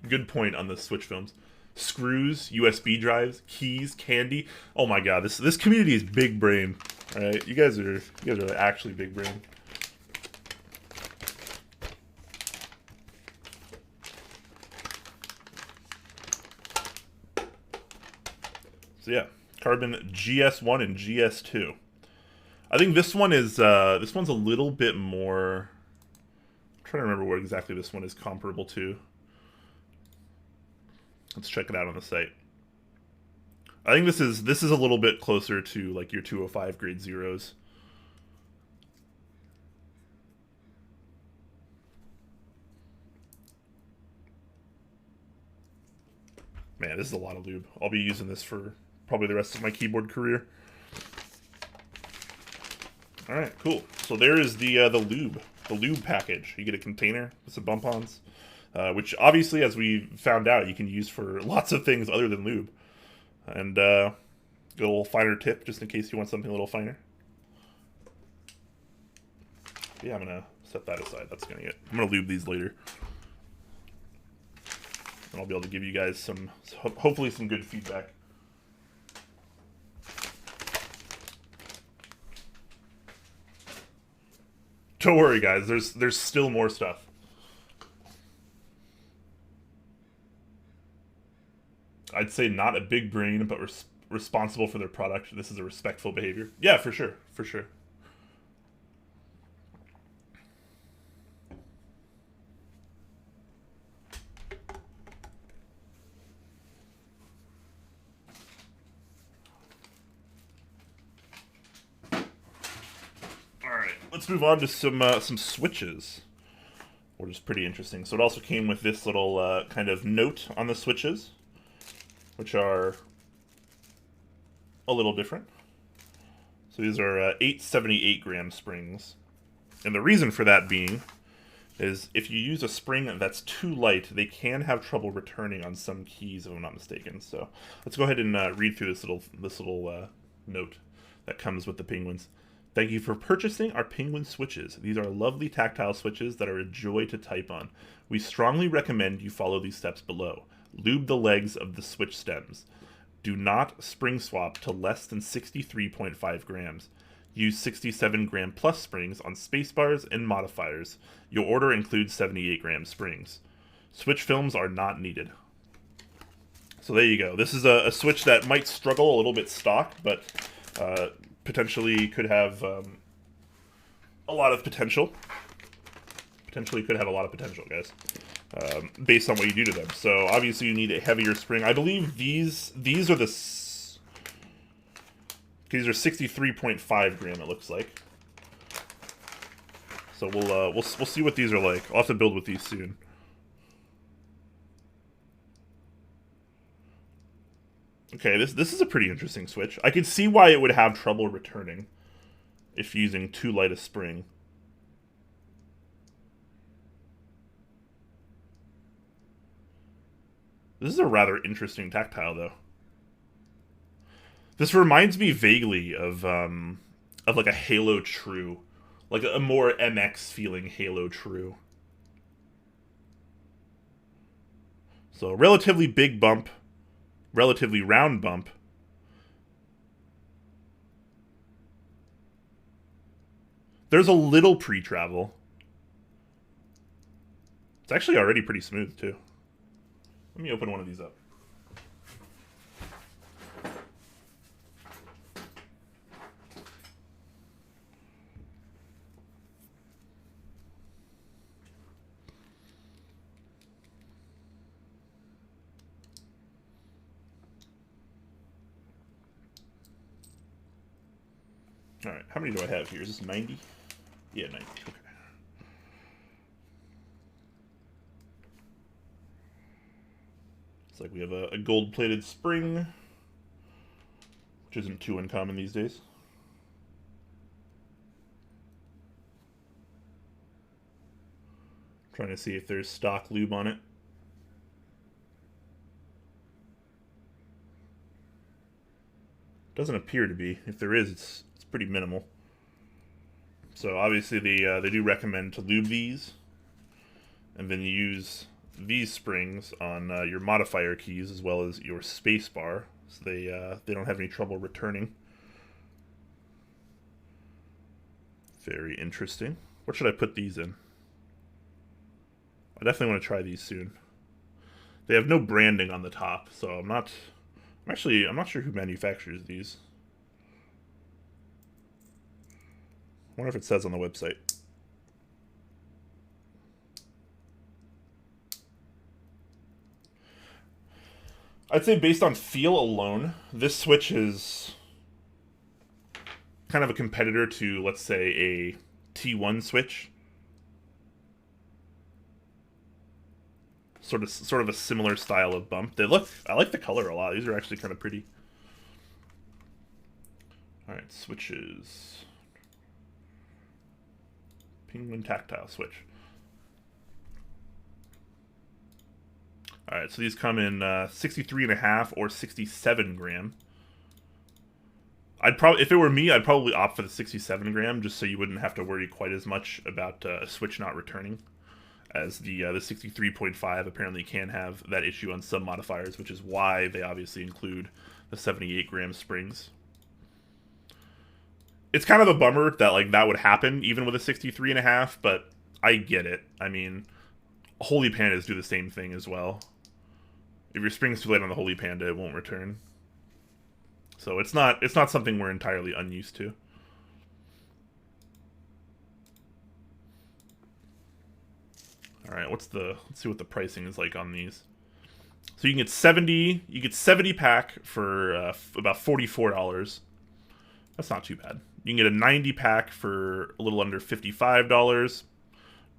[SPEAKER 1] Good point on the Switch films. Screws, USB drives, keys, candy. Oh my god, this community is big brain. All right, you guys are actually big brain. So yeah, Carbon GS1 and GS2. I think this one is this one's a little bit more. I'm trying to remember what exactly this one is comparable to. Let's check it out on the site. I think this is a little bit closer to like your 205 grade zeros. Man, this is a lot of lube. I'll be using this for probably the rest of my keyboard career. All right, cool. So there is the lube package. You get a container with some bump-ons. which obviously, as we found out, you can use for lots of things other than lube. And a little finer tip, just in case you want something a little finer. Yeah, I'm gonna set that aside. I'm gonna lube these later, and I'll be able to give you guys some, hopefully some good feedback. Don't worry, guys. There's still more stuff. I'd say not a big brain, but responsible for their product. This is a respectful behavior. Yeah, for sure, for sure. All right, let's move on to some switches, which is pretty interesting. So it also came with this little kind of note on the switches, which are a little different. So these are 878 gram springs. And the reason for that being is if you use a spring that's too light, they can have trouble returning on some keys, if I'm not mistaken. So let's go ahead and read through this little note that comes with the Penguins. Thank you for purchasing our Penguin switches. These are lovely tactile switches that are a joy to type on. We strongly recommend you follow these steps below. Lube the legs of the switch stems. Do not spring swap to less than 63.5 grams. Use 67 gram plus springs on spacebars and modifiers. Your order includes 78 gram springs. Switch films are not needed. So there you go. This is a switch that might struggle a little bit stock, but potentially could have a lot of potential. Potentially could have a lot of potential, guys. Based on what you do to them. So obviously you need a heavier spring. I believe these are these are 63.5 gram. It looks like. So we'll see what these are like. I'll have to build with these soon. Okay, this is a pretty interesting switch. I could see why it would have trouble returning if using too light a spring. This is a rather interesting tactile, though. This reminds me vaguely of like a Halo True, like a more MX feeling Halo True. So relatively big bump, relatively round bump. There's a little pre-travel. It's actually already pretty smooth too. Let me open one of these up. All right, how many do I have here? Is this 90? Yeah, 90. Okay. It's like we have a gold-plated spring, which isn't too uncommon these days. Trying to see if there's stock lube on it. Doesn't appear to be. If there is, it's pretty minimal. So obviously they do recommend to lube these, and then use these springs on your modifier keys as well as your space bar, so they don't have any trouble returning. Very interesting. What should I put these in? I definitely want to try these soon. They have no branding on the top, so I'm not sure who manufactures these. I wonder if it says on the website. I'd say based on feel alone, this switch is kind of a competitor to, let's say, a T1 switch. Sort of a similar style of bump. I like the color a lot. These are actually kind of pretty. All right, switches. Penguin tactile switch. All right, so these come in 63.5 or 67 gram. I'd probably, if it were me, I'd probably opt for the 67 gram just so you wouldn't have to worry quite as much about a switch not returning, as the 63.5 apparently can have that issue on some modifiers, which is why they obviously include the 78 gram springs. It's kind of a bummer that like that would happen even with a 63.5, but I get it. I mean, Holy Pandas do the same thing as well. If your spring's too late on the Holy Panda, it won't return. So it's not something we're entirely unused to. All right, let's see what the pricing is like on these. So you can get 70 pack for about $44. That's not too bad. You can get a 90 pack for a little under $55.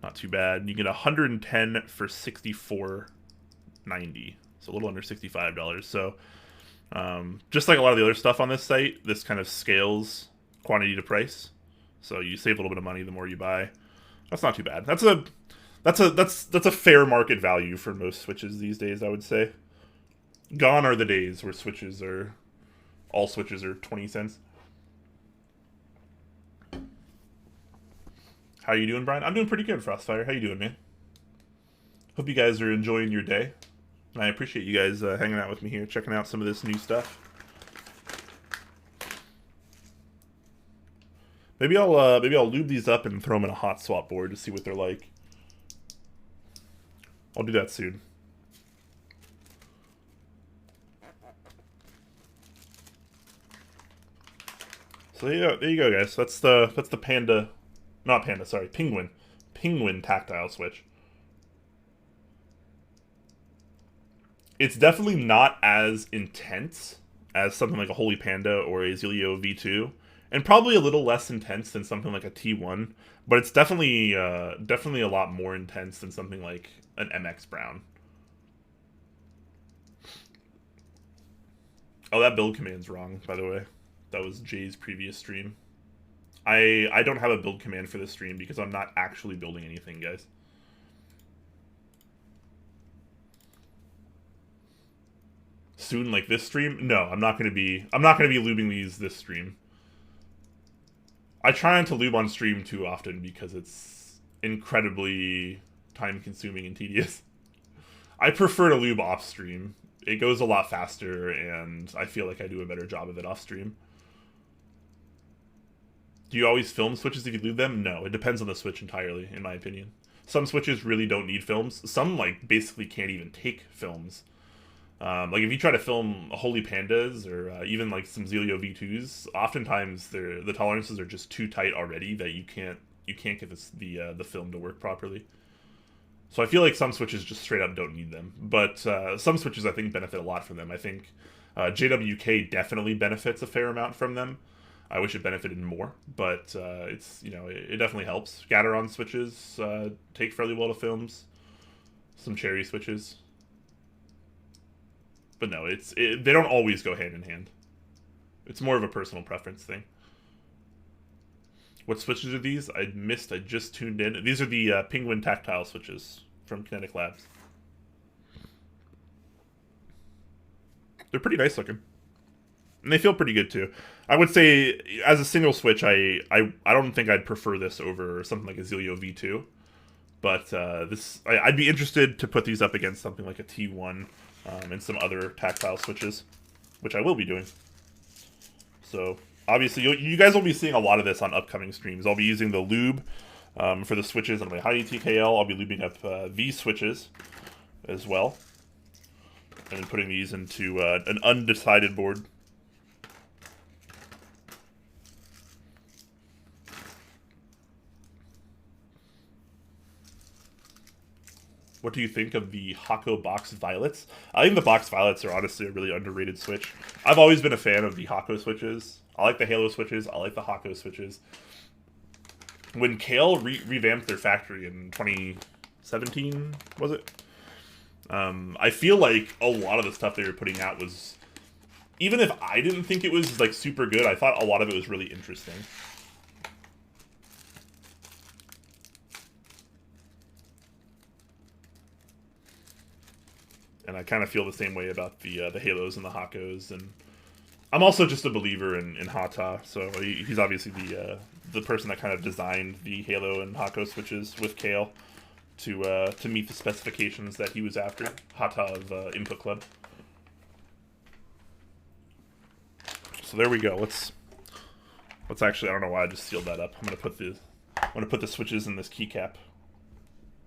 [SPEAKER 1] Not too bad. You can get 110 for $64.90. So a little under $65. So just like a lot of the other stuff on this site, this kind of scales quantity to price. So you save a little bit of money the more you buy. That's not too bad. That's a fair market value for most switches these days, I would say. Gone are the days where all switches are 20 cents. How you doing, Brian? I'm doing pretty good, Frostfire. How you doing, man? Hope you guys are enjoying your day. And I appreciate you guys hanging out with me here, checking out some of this new stuff. Maybe I'll lube these up and throw them in a hot swap board to see what they're like. I'll do that soon. So there you go, guys. That's the panda, not panda, sorry, penguin tactile switch. It's definitely not as intense as something like a Holy Panda or a Zelio V2, and probably a little less intense than something like a T1, but it's definitely a lot more intense than something like an MX Brown. Oh, that build command's wrong, by the way. That was Jay's previous stream. I don't have a build command for this stream because I'm not actually building anything, guys. Soon, like this stream? No, I'm not gonna be lubing these this stream. I try not to lube on stream too often because it's incredibly time-consuming and tedious. I prefer to lube off-stream. It goes a lot faster, and I feel like I do a better job of it off-stream. Do you always film switches if you lube them? No, it depends on the switch entirely, in my opinion. Some switches really don't need films. Some, like, basically can't even take films. Like, if you try to film Holy Pandas or even, like, some Zelio V2s, oftentimes the tolerances are just too tight already that you can't get the film to work properly. So I feel like some switches just straight up don't need them. But some switches, I think, benefit a lot from them. I think JWK definitely benefits a fair amount from them. I wish it benefited more, but it's, you know, it definitely helps. Scatteron switches take fairly well to films. Some Cherry switches. But no, they don't always go hand in hand. It's more of a personal preference thing. What switches are these? I missed. I just tuned in. These are the Penguin tactile switches from Kinetic Labs. They're pretty nice looking. And they feel pretty good too. I would say, as a single switch, I don't think I'd prefer this over something like a Zelio V2. But I'd be interested to put these up against something like a T1 and some other tactile switches, which I will be doing. So obviously, you guys will be seeing a lot of this on upcoming streams. I'll be using the lube for the switches on my high TKL. I'll be lubing up these switches as well, and then putting these into an undecided board. What do you think of the Hako Box Violets? I think the Box Violets are honestly a really underrated switch. I've always been a fan of the Hako switches. I like the Halo switches. I like the Hako switches. When Kale revamped their factory in 2017, was it? I feel like a lot of the stuff they were putting out was, even if I didn't think it was like super good, I thought a lot of it was really interesting. And And I kind of feel the same way about the Halos and the Hakos. And I'm also just a believer in Hata, so he's obviously the person that kind of designed the Halo and Hako switches with Kale to meet the specifications that he was after. Hata of Input Club. So there we go. Let's actually, I don't know why I just sealed that up. I'm gonna put the switches in this keycap,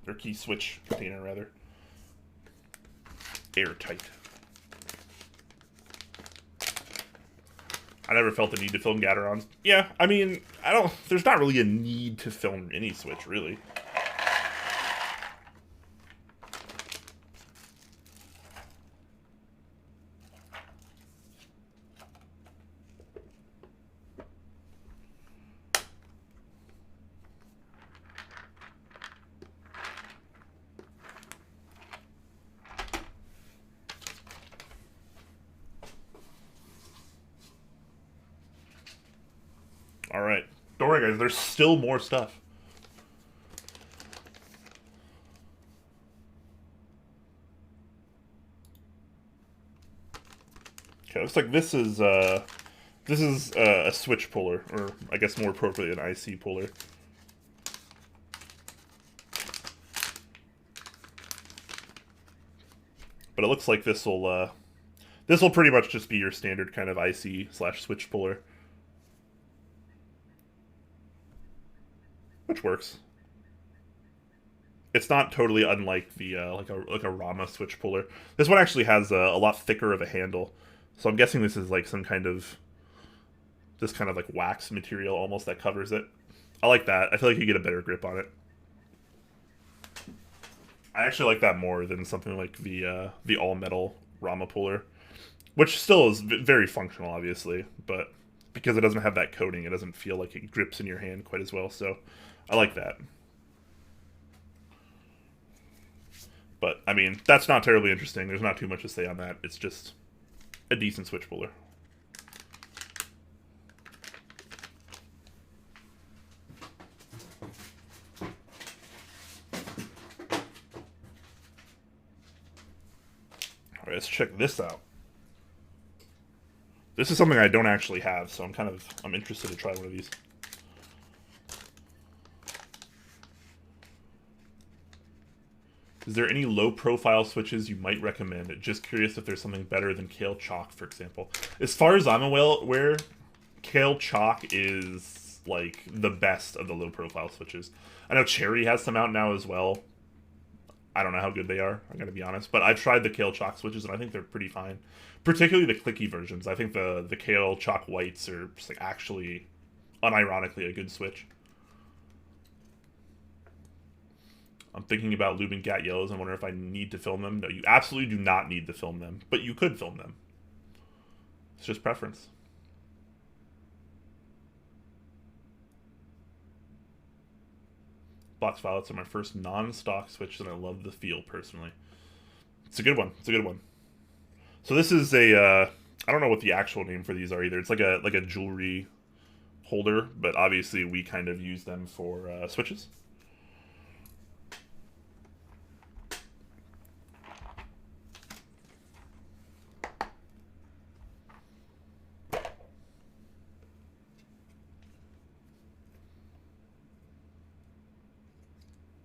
[SPEAKER 1] or key switch container rather. Airtight. I never felt the need to film Gaterons. Yeah, I mean, there's not really a need to film any switch, really. Alright. Don't worry, guys. There's still more stuff. Okay, looks like this is a switch puller, or I guess more appropriately an IC puller. But it looks like this will pretty much just be your standard kind of IC/switch puller. Which works. It's not totally unlike the like a Rama switch puller. This one actually has a lot thicker of a handle, so I'm guessing this is like some kind of like wax material almost that covers it. I like that. I feel like you get a better grip on it. I actually like that more than something like the all metal Rama puller, which still is very functional, obviously, but because it doesn't have that coating, it doesn't feel like it grips in your hand quite as well. So I like that. But, I mean, that's not terribly interesting. There's not too much to say on that. It's just a decent switch puller. Alright, let's check this out. This is something I don't actually have, so I'm interested to try one of these. Is there any low-profile switches you might recommend? Just curious if there's something better than Kale Chalk, for example. As far as I'm aware, Kale Chalk is, like, the best of the low-profile switches. I know Cherry has some out now as well. I don't know how good they are, I gotta be honest. But I've tried the Kale Chalk switches, and I think they're pretty fine. Particularly the clicky versions. I think the Kale Chalk whites are just, like, actually, unironically, a good switch. I'm thinking about lubing Gat Yellows. I wonder if I need to film them. No, you absolutely do not need to film them, but you could film them. It's just preference. Box Violets are my first non-stock switches, and I love the feel, personally. It's a good one. It's a good one. So this is a, I don't know what the actual name for these are either. It's like a jewelry holder, but obviously we kind of use them for switches.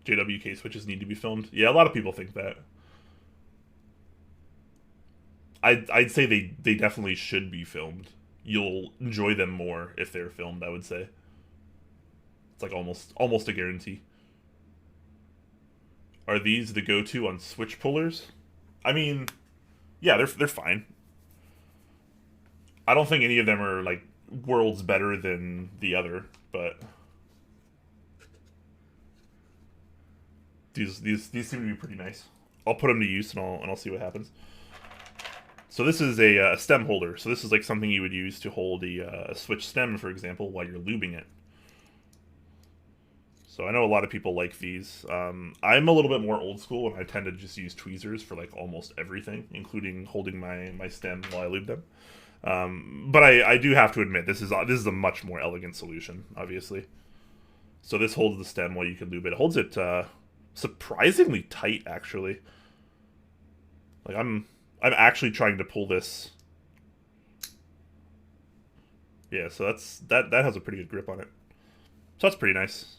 [SPEAKER 1] JWK switches need to be filmed. Yeah, a lot of people think that. I'd say they definitely should be filmed. You'll enjoy them more if they're filmed, I would say. It's like almost a guarantee. Are these the go-to on switch pullers? I mean, yeah, they're fine. I don't think any of them are like worlds better than the other, but these seem to be pretty nice. I'll put them to use and I'll see what happens. So this is a stem holder. So this is like something you would use to hold a switch stem, for example, while you're lubing it. So I know a lot of people like these. I'm a little bit more old school, and I tend to just use tweezers for like almost everything, including holding my stem while I lube them. But I do have to admit, this is a much more elegant solution, obviously. So this holds the stem while you can lube it. It holds it surprisingly tight, actually. Like I'm actually trying to pull this. Yeah, so that has a pretty good grip on it. So that's pretty nice.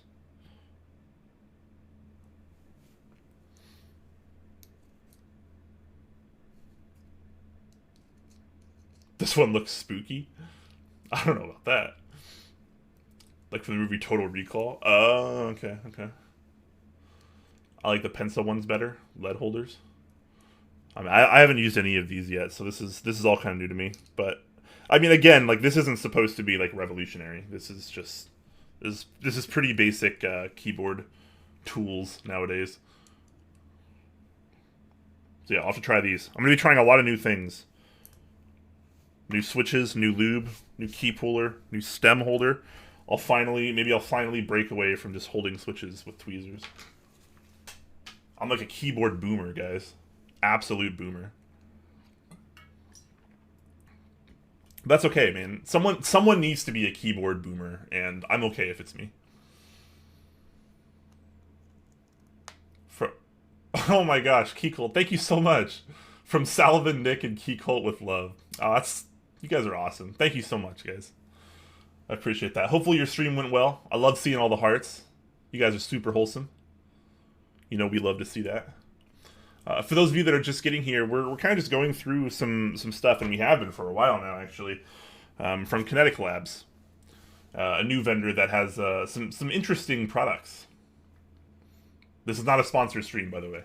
[SPEAKER 1] This one looks spooky. I don't know about that. Like from the movie Total Recall. Oh, okay, okay. I like the pencil ones better. Lead holders. I mean, I haven't used any of these yet, so this is all kind of new to me. But I mean, again, like this isn't supposed to be like revolutionary. This is just this is pretty basic keyboard tools nowadays. So yeah, I'll have to try these. I'm gonna be trying a lot of new things. New switches, new lube, new key puller, new stem holder. Maybe I'll finally break away from just holding switches with tweezers. I'm like a keyboard boomer, guys. Absolute boomer. That's okay, man. Someone needs to be a keyboard boomer, and I'm okay if it's me. For, oh my gosh, Keycult, thank you so much. From Salvin, Nick, and Keycult with love. Oh, you guys are awesome. Thank you so much, guys. I appreciate that. Hopefully your stream went well. I love seeing all the hearts. You guys are super wholesome. You know we love to see that. For those of you that are just getting here, we're kind of just going through some stuff, and we have been for a while now, actually, from Kinetic Labs, a new vendor that has some interesting products. This is not a sponsored stream, by the way.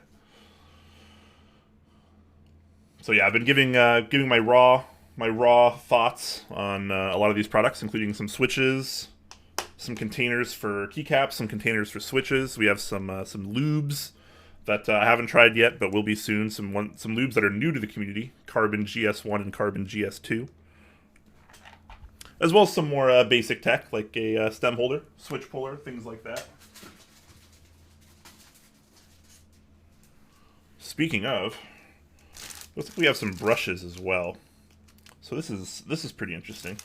[SPEAKER 1] So yeah, I've been giving my raw thoughts on a lot of these products, including some switches, some containers for keycaps, some containers for switches. We have some lubes that I haven't tried yet, but will be soon. Some lubes that are new to the community: Carbon GS1 and Carbon GS2, as well as some more basic tech like a stem holder, switch puller, things like that. Speaking of, looks like we have some brushes as well. So this is pretty interesting.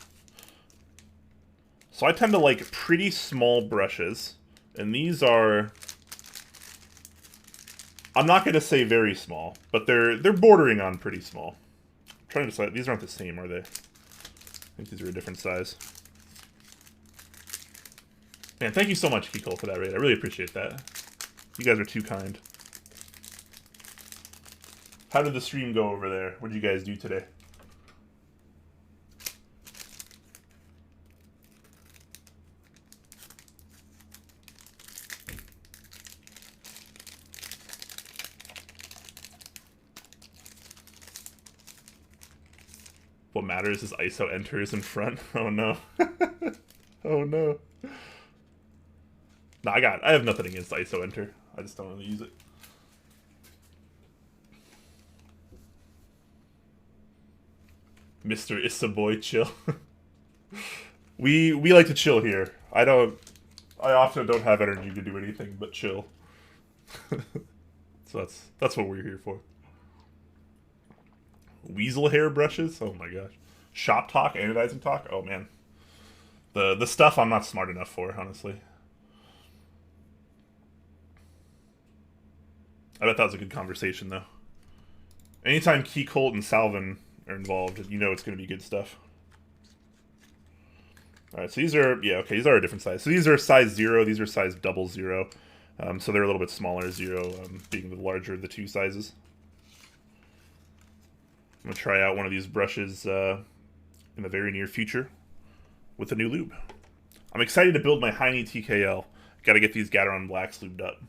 [SPEAKER 1] So I tend to like pretty small brushes, and these are, I'm not going to say very small, but they're bordering on pretty small. I'm trying to decide, these aren't the same, are they? I think these are a different size. Man, thank you so much, Keycult, for that raid. I really appreciate that. You guys are too kind. How did the stream go over there? What did you guys do today? What matters is ISO enters in front. Oh no. Oh no. No, I have nothing against ISO enter. I just don't want to use it. Mr. Issaboy, chill. we like to chill here. I often don't have energy to do anything but chill. So that's what we're here for. Weasel hair brushes? Oh my gosh. Shop talk, anodizing talk? Oh man. The stuff I'm not smart enough for, honestly. I bet that was a good conversation, though. Anytime Keycult and Salvin are involved, you know it's going to be good stuff. Alright, so these are, yeah, okay, these are a different size. So these are size 0, these are size 00. So they're a little bit smaller, 0 being the larger of the two sizes. I'm going to try out one of these brushes in the very near future with a new lube. I'm excited to build my Heine TKL. Got to get these Gateron Blacks lubed up.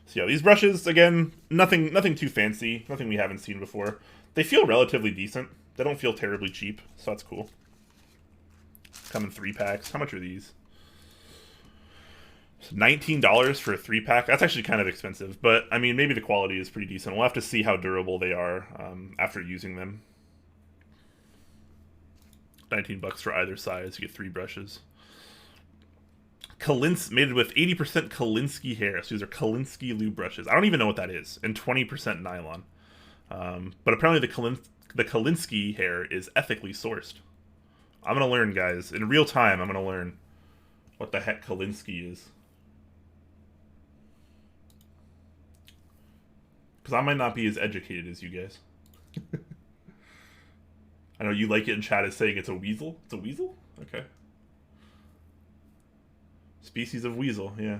[SPEAKER 1] So yeah, these brushes, again, nothing too fancy, nothing we haven't seen before. They feel relatively decent. They don't feel terribly cheap, so that's cool. Come in 3-packs. How much are these? $19 for a 3-pack. That's actually kind of expensive, but I mean, maybe the quality is pretty decent. We'll have to see how durable they are after using them. 19 bucks for either size. You get 3 brushes. Made with 80% Kolinsky hair. So these are Kolinsky lube brushes. I don't even know what that is. And 20% nylon. But apparently the Kolinsky hair is ethically sourced. I'm going to learn, guys. In real time, I'm going to learn what the heck Kolinsky is. Because I might not be as educated as you guys. I know you like it in chat as saying it's a weasel. It's a weasel? Okay. Species of weasel, yeah.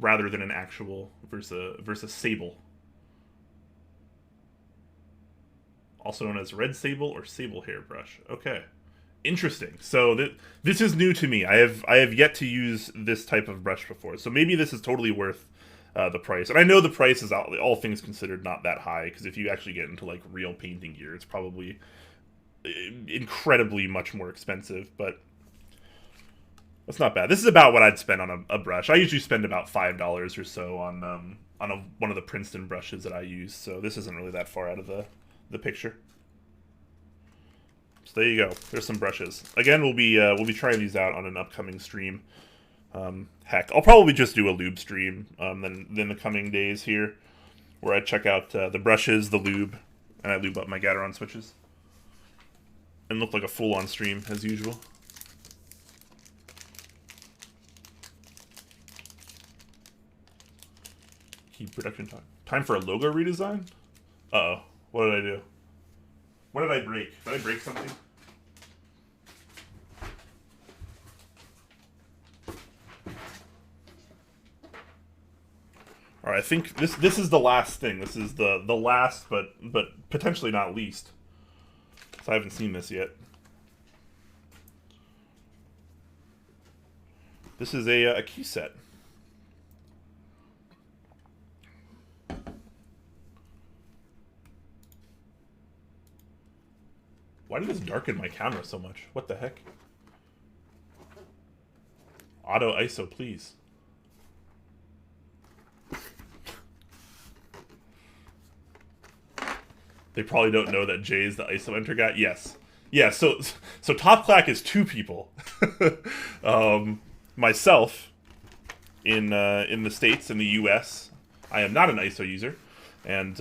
[SPEAKER 1] Rather than an actual versus Sable. Also known as red sable or sable hairbrush. Okay. Interesting. So this is new to me. I have yet to use this type of brush before. So maybe this is totally worth the price. And I know the price is, all things considered, not that high, because if you actually get into like real painting gear, it's probably incredibly much more expensive, but that's not bad. This is about what I'd spend on a brush. I usually spend about $5 or so on one of the Princeton brushes that I use, so this isn't really that far out of the picture. So there you go. There's some brushes. Again, we'll be trying these out on an upcoming stream. Heck, I'll probably just do a lube stream then the coming days here, where I check out the brushes, the lube, and I lube up my Gateron switches, and look like a full-on stream as usual. Keep production time. Time for a logo redesign? Uh-oh. What did I do? What did I break? Did I break something? All right, I think this is the last thing. This is the last, but potentially not least. So I haven't seen this yet. This is a key set. Why did this darken my camera so much? What the heck? Auto ISO, please. They probably don't know that Jay is the ISO enter guy. Yes. Yeah, so Top Clack is two people. Myself, in the States, in the US, I am not an ISO user. And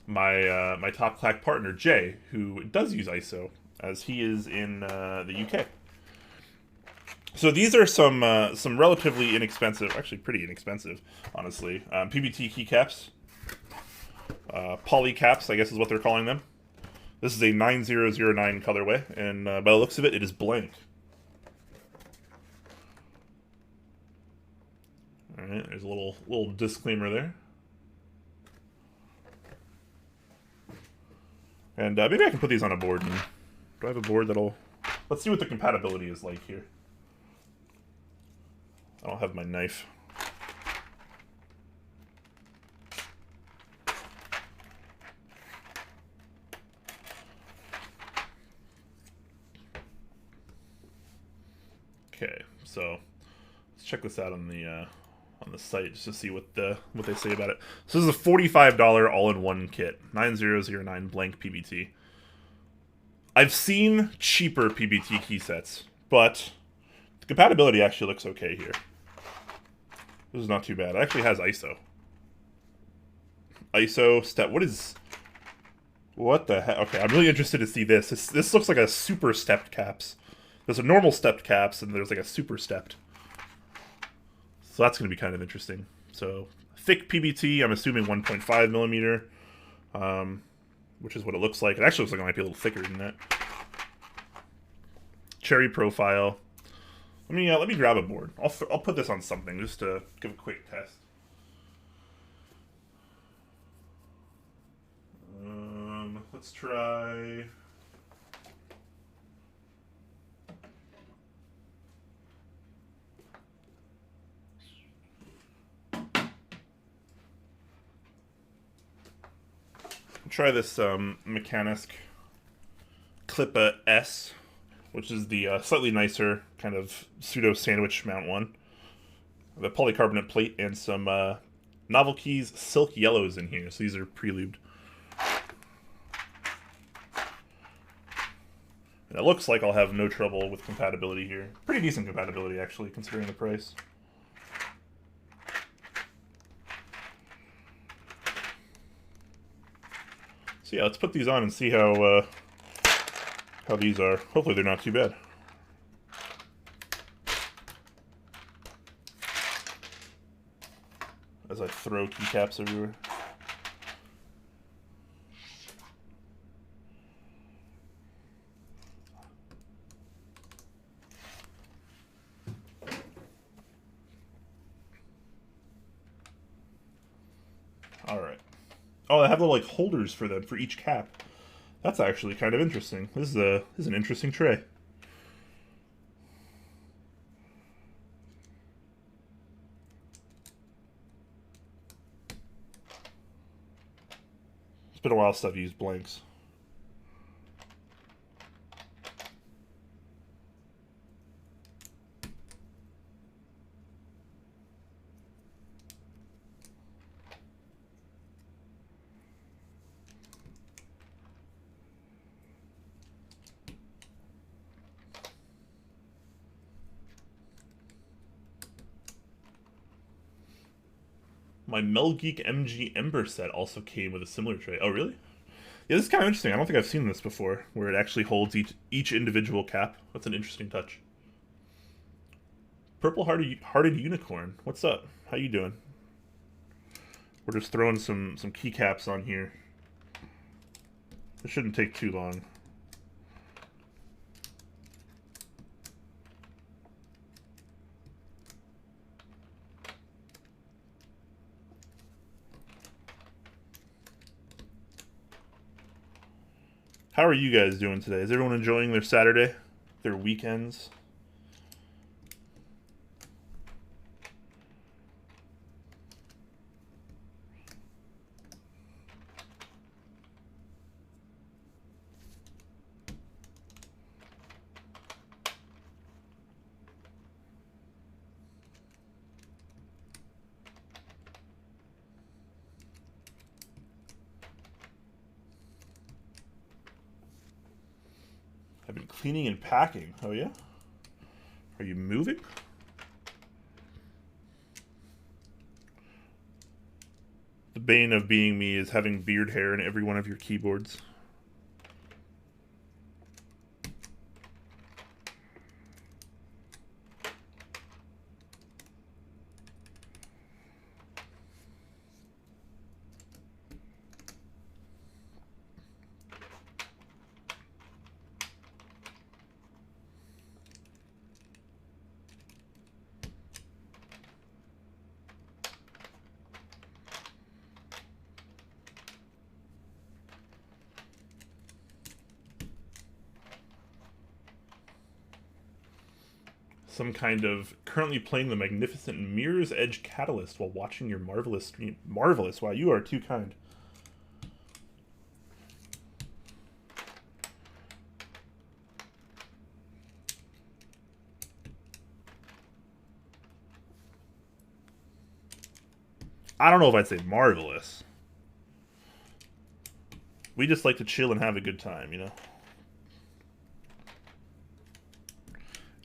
[SPEAKER 1] my Top Clack partner, Jay, who does use ISO, as he is in the UK. So these are some relatively inexpensive, actually pretty inexpensive, honestly, Pbt Keycaps. Polycaps, I guess is what they're calling them. This is a 9009 colorway, and by the looks of it, it is blank. Alright, there's a little disclaimer there. And maybe I can put these on a board. And do I have a board that'll... Let's see what the compatibility is like here. I don't have my knife. Okay, so let's check this out on the site just to see what they say about it. So this is a $45 all-in-one kit, 9009 blank PBT. I've seen cheaper PBT key sets, but the compatibility actually looks okay here. This is not too bad. It actually has ISO. ISO step. What the heck? Okay, I'm really interested to see this. This looks like a super stepped caps. There's a normal stepped caps, and there's like a super stepped. So that's going to be kind of interesting. So thick PBT, I'm assuming 1.5 millimeter, which is what it looks like. It actually looks like it might be a little thicker than that. Cherry profile. Let me grab a board. I'll put this on something just to give a quick test. Let's try. Try this Mechanisk Clippa S, which is the slightly nicer kind of pseudo sandwich mount one. The polycarbonate plate and some Novel Keys Silk Yellows in here, so these are pre-lubed. And it looks like I'll have no trouble with compatibility here. Pretty decent compatibility, actually, considering the price. So yeah, let's put these on and see how these are. Hopefully they're not too bad. As I throw keycaps everywhere. All right. Oh, I have little like holders for them for each cap. That's actually kind of interesting. This is an interesting tray. It's been a while since I've used blanks. My Mel Geek MG Ember set also came with a similar tray. Oh, really? Yeah, this is kind of interesting. I don't think I've seen this before, where it actually holds each individual cap. That's an interesting touch. Purple Hearted Unicorn. What's up? How you doing? We're just throwing some keycaps on here. It shouldn't take too long. How are you guys doing today? Is everyone enjoying their Saturday? Their weekends? I've been cleaning and packing. Oh yeah? Are you moving? The bane of being me is having beard hair in every one of your keyboards. Some kind of currently playing the magnificent Mirror's Edge Catalyst while watching your marvelous stream. Marvelous. Wow, you are too kind. I don't know if I'd say marvelous. We just like to chill and have a good time, you know?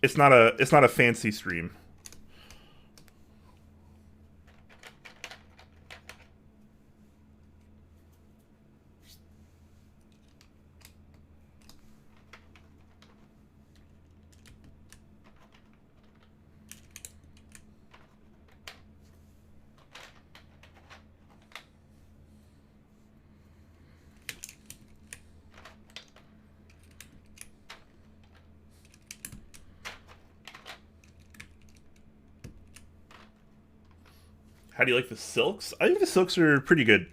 [SPEAKER 1] It's not a fancy stream. How do you like the silks? I think the silks are pretty good.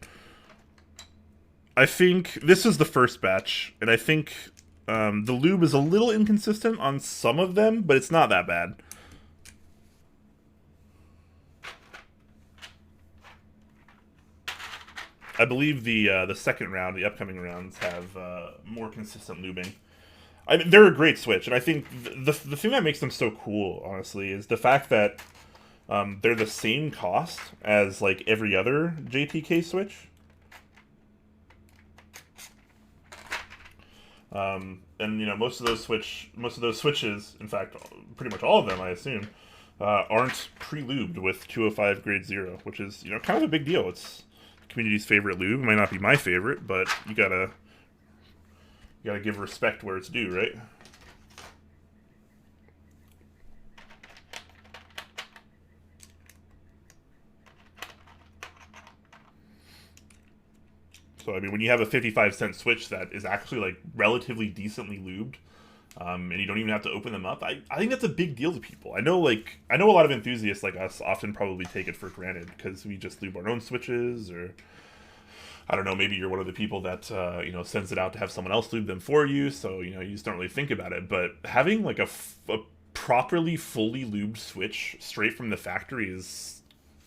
[SPEAKER 1] I think this is the first batch, and I think the lube is a little inconsistent on some of them, but it's not that bad. I believe the second round, the upcoming rounds, have more consistent lubing. I mean, they're a great switch, and I think the thing that makes them so cool, honestly, is the fact that they're the same cost as like every other JTK switch. And you know, most of those switches, in fact, pretty much all of them, I assume, aren't pre-lubed with 205 grade 0, which is, you know, kind of a big deal. It's the community's favorite lube. It might not be my favorite, but you gotta give respect where it's due, right? So, I mean, when you have a 55-cent switch that is actually, like, relatively decently lubed, and you don't even have to open them up. I think that's a big deal to people. I know a lot of enthusiasts like us often probably take it for granted because we just lube our own switches, or I don't know, maybe you're one of the people that sends it out to have someone else lube them for you, so you just don't really think about it. But having like a properly fully lubed switch straight from the factory is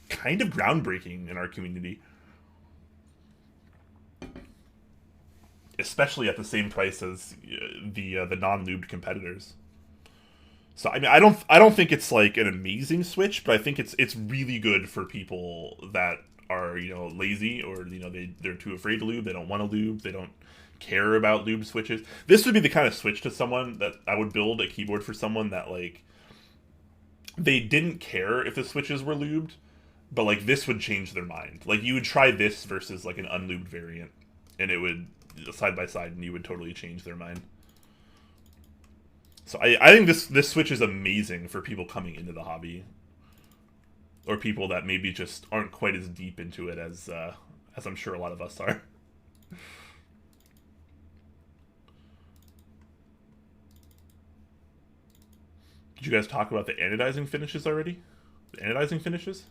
[SPEAKER 1] kind of groundbreaking in our community, especially at the same price as the non-lubed competitors. So I mean, I don't think it's like an amazing switch, but I think it's really good for people that are lazy, or they're too afraid to lube, they don't want to lube, they don't care about lube switches. This would be the kind of switch to someone that I would build a keyboard for someone that like they didn't care if the switches were lubed, but like this would change their mind. Like you would try this versus like an unlubed variant, and it would side by side, and you would totally change their mind. So I think this switch is amazing for people coming into the hobby, or people that maybe just aren't quite as deep into it as I'm sure a lot of us are. Did you guys talk about the anodizing finishes already? The anodizing finishes?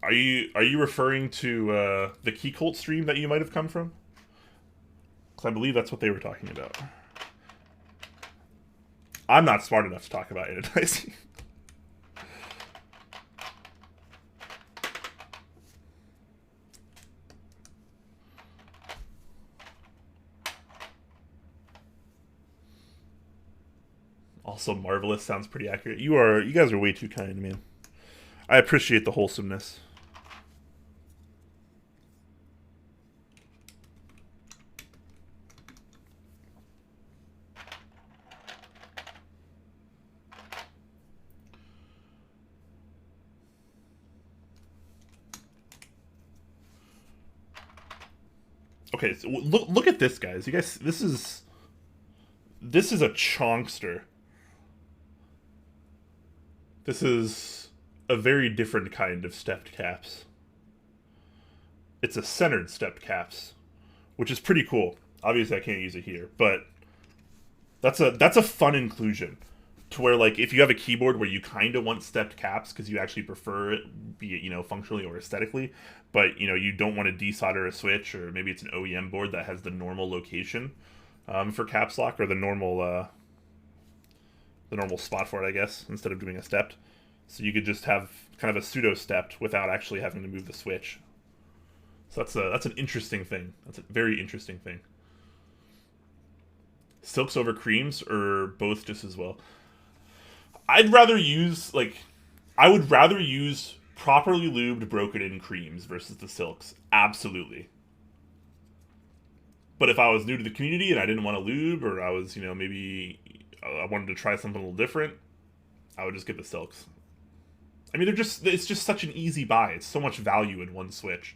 [SPEAKER 1] Are you referring to the Key Cult stream that you might have come from? Because I believe that's what they were talking about. I'm not smart enough to talk about anodizing. Also, marvelous sounds pretty accurate. You guys are way too kind, man. I appreciate the wholesomeness. Okay, so look at this, guys. You guys, this is a chonkster. This is a very different kind of stepped caps. It's a centered stepped caps, which is pretty cool. Obviously, I can't use it here, but that's a fun inclusion. To where, like, if you have a keyboard where you kind of want stepped caps because you actually prefer it, be it functionally or aesthetically, but you don't want to desolder a switch, or maybe it's an OEM board that has the normal location for caps lock, or the normal spot for it, I guess, instead of doing a stepped. So you could just have kind of a pseudo stepped without actually having to move the switch. So that's an interesting thing. That's a very interesting thing. Silks over creams, or both just as well? I would rather use properly lubed, broken in creams versus the silks. Absolutely. But if I was new to the community and I didn't want to lube, or I was, maybe I wanted to try something a little different, I would just get the silks. I mean, it's just such an easy buy. It's so much value in one switch.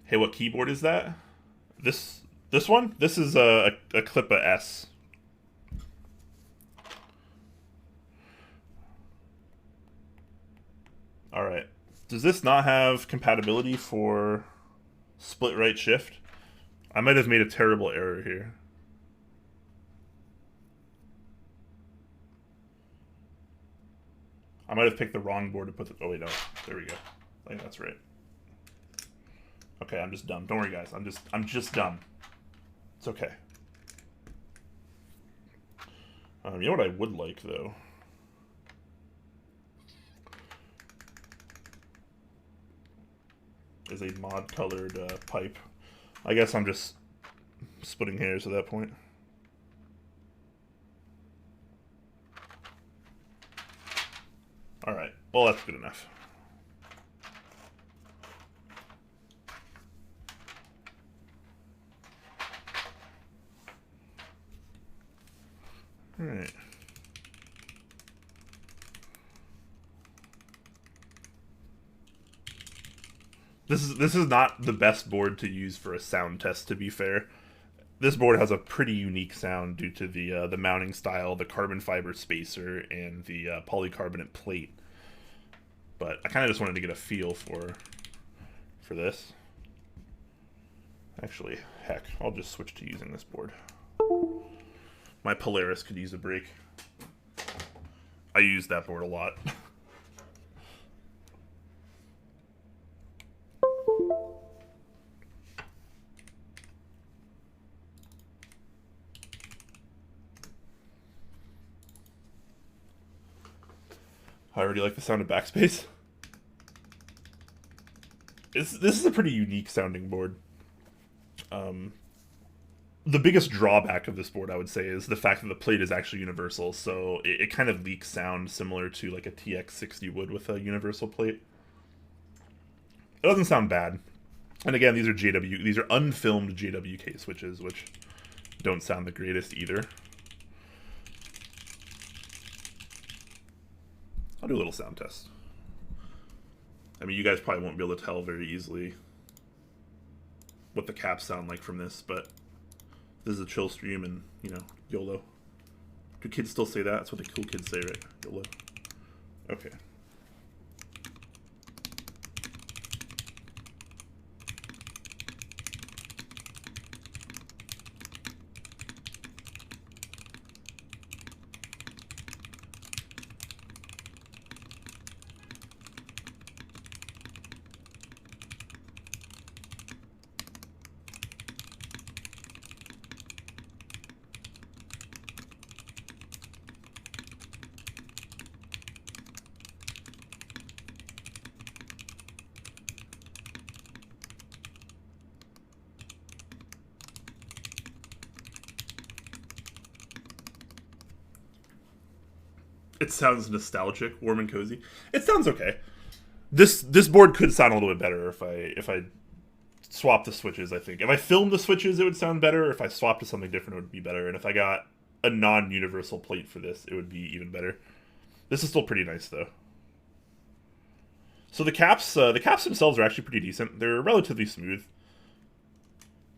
[SPEAKER 1] Hey, what keyboard is that? This one? This is a Klippa S. Alright. Does this not have compatibility for split right shift? I might have made a terrible error here. I might have picked the wrong board to put the... Oh, wait, no. There we go. I think that's right. Okay, I'm just dumb. Don't worry, guys. I'm just dumb. It's okay. You know what I would like, though? Is a mod-colored pipe. I guess I'm just splitting hairs at that point. Alright, well that's good enough. Alright. This is not the best board to use for a sound test, to be fair. This board has a pretty unique sound due to the mounting style, the carbon fiber spacer, and the polycarbonate plate. But I kind of just wanted to get a feel for this. Actually, heck, I'll just switch to using this board. My Polaris could use a break. I use that board a lot. I already like the sound of backspace. This is a pretty unique sounding board. The biggest drawback of this board, I would say, is the fact that the plate is actually universal, so it kind of leaks sound similar to like a TX60 would with a universal plate. It doesn't sound bad. And again, these are unfilmed JWK switches, which don't sound the greatest either. I'll do a little sound test. I mean, you guys probably won't be able to tell very easily what the caps sound like from this, but this is a chill stream and, you know, YOLO. Do kids still say that? That's what the cool kids say, right? YOLO. Okay. It sounds nostalgic, warm and cozy. It sounds okay. This board could sound a little bit better if I swap the switches, I think. If I filmed the switches, it would sound better. If I swapped to something different, it would be better. And if I got a non-universal plate for this, it would be even better. This is still pretty nice, though. So the caps themselves are actually pretty decent. They're relatively smooth.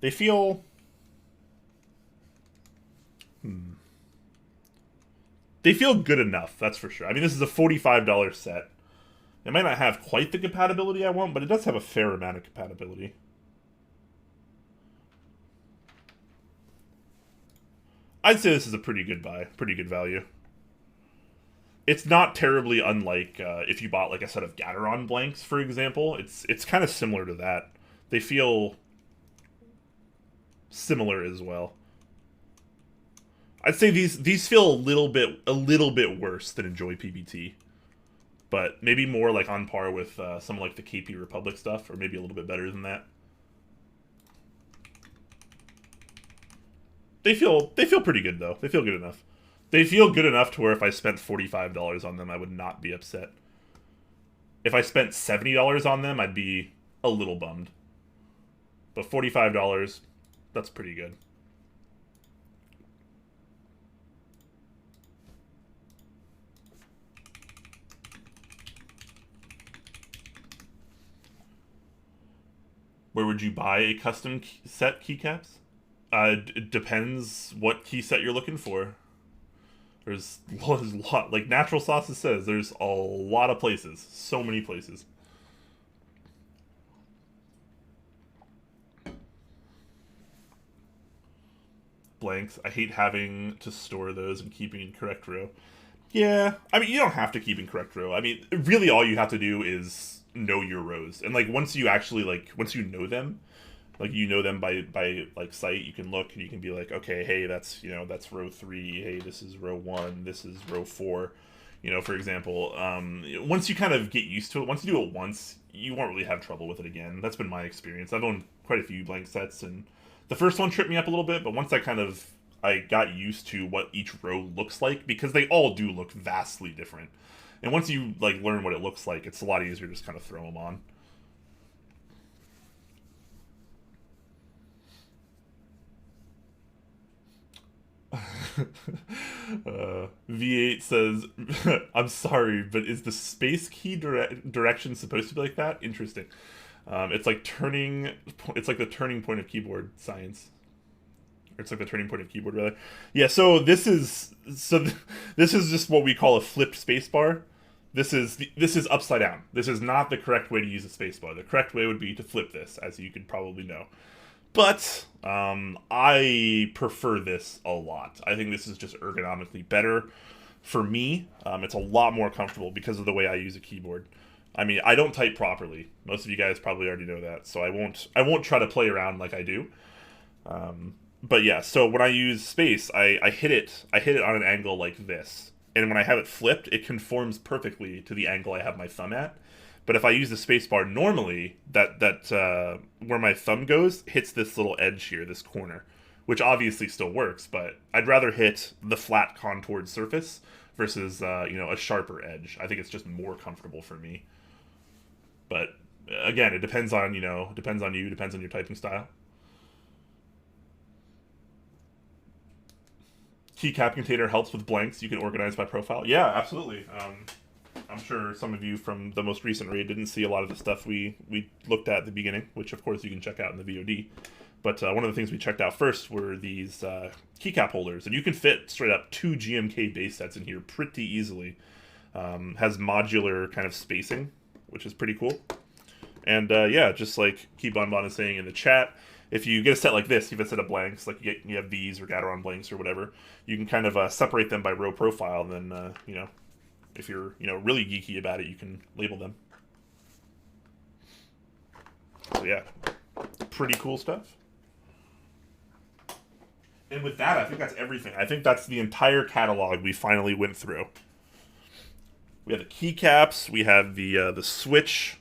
[SPEAKER 1] They feel... They feel good enough, that's for sure. I mean, this is a $45 set. It might not have quite the compatibility I want, but it does have a fair amount of compatibility. I'd say this is a pretty good buy, pretty good value. It's not terribly unlike if you bought like a set of Gateron blanks, for example. It's kind of similar to that. They feel similar as well. I'd say these feel a little bit worse than Enjoy Pbt, but maybe more like on par with some like the KP Republic stuff, or maybe a little bit better than that. They feel pretty good though. They feel good enough. They feel good enough to where if I spent $45 on them, I would not be upset. If I spent $70 on them, I'd be a little bummed. But $45, that's pretty good. Where would you buy a custom set keycaps? It depends what key set you're looking for. There's a lot, like Natural Sauces says, there's a lot of places. So many places. Blanks. I hate having to store those and keeping in correct row. Yeah, I mean, you don't have to keep in correct row. I mean, really all you have to do is know your rows. And, like, once you actually, like, once you know them, like, you know them by like, sight, you can look and you can be like, okay, hey, that's, you know, that's row 3. Hey, this is row 1. This is row 4. You know, for example, once you kind of get used to it, once you do it once, you won't really have trouble with it again. That's been my experience. I've owned quite a few blank sets, and the first one tripped me up a little bit, but once I got used to what each row looks like, because they all do look vastly different. And once you like learn what it looks like, it's a lot easier to just kind of throw them on. V8 says, I'm sorry, but is the space key direction supposed to be like that? Interesting. It's like the turning point of keyboard science. It's like the turning point of keyboard, rather. Yeah, so this is just what we call a flipped spacebar. This is upside down. This is not the correct way to use a spacebar. The correct way would be to flip this, as you could probably know. But I prefer this a lot. I think this is just ergonomically better for me. It's a lot more comfortable because of the way I use a keyboard. I mean, I don't type properly. Most of you guys probably already know that, so I won't try to play around like I do. But yeah, so when I use space, I hit it on an angle like this, and when I have it flipped, it conforms perfectly to the angle I have my thumb at. But if I use the spacebar normally, that where my thumb goes hits this little edge here, this corner, which obviously still works. But I'd rather hit the flat contoured surface versus a sharper edge. I think it's just more comfortable for me. But again, it depends on depends on you, depends on your typing style. Keycap container helps with blanks. You can organize by profile. Yeah, absolutely. I'm sure some of you from the most recent raid didn't see a lot of the stuff we looked at the beginning, which of course you can check out in the VOD. But one of the things we checked out first were these keycap holders, and you can fit straight up 2 GMK base sets in here pretty easily. Has modular kind of spacing, which is pretty cool. And yeah, just like KeyBonBon is saying in the chat, if you get a set like this, you have a set of blanks, like you have these or Gateron blanks or whatever, you can kind of separate them by row profile, and then if you're really geeky about it, you can label them. So yeah, pretty cool stuff. And with that, I think that's everything. I think that's the entire catalog we finally went through. We have the keycaps, we have the switch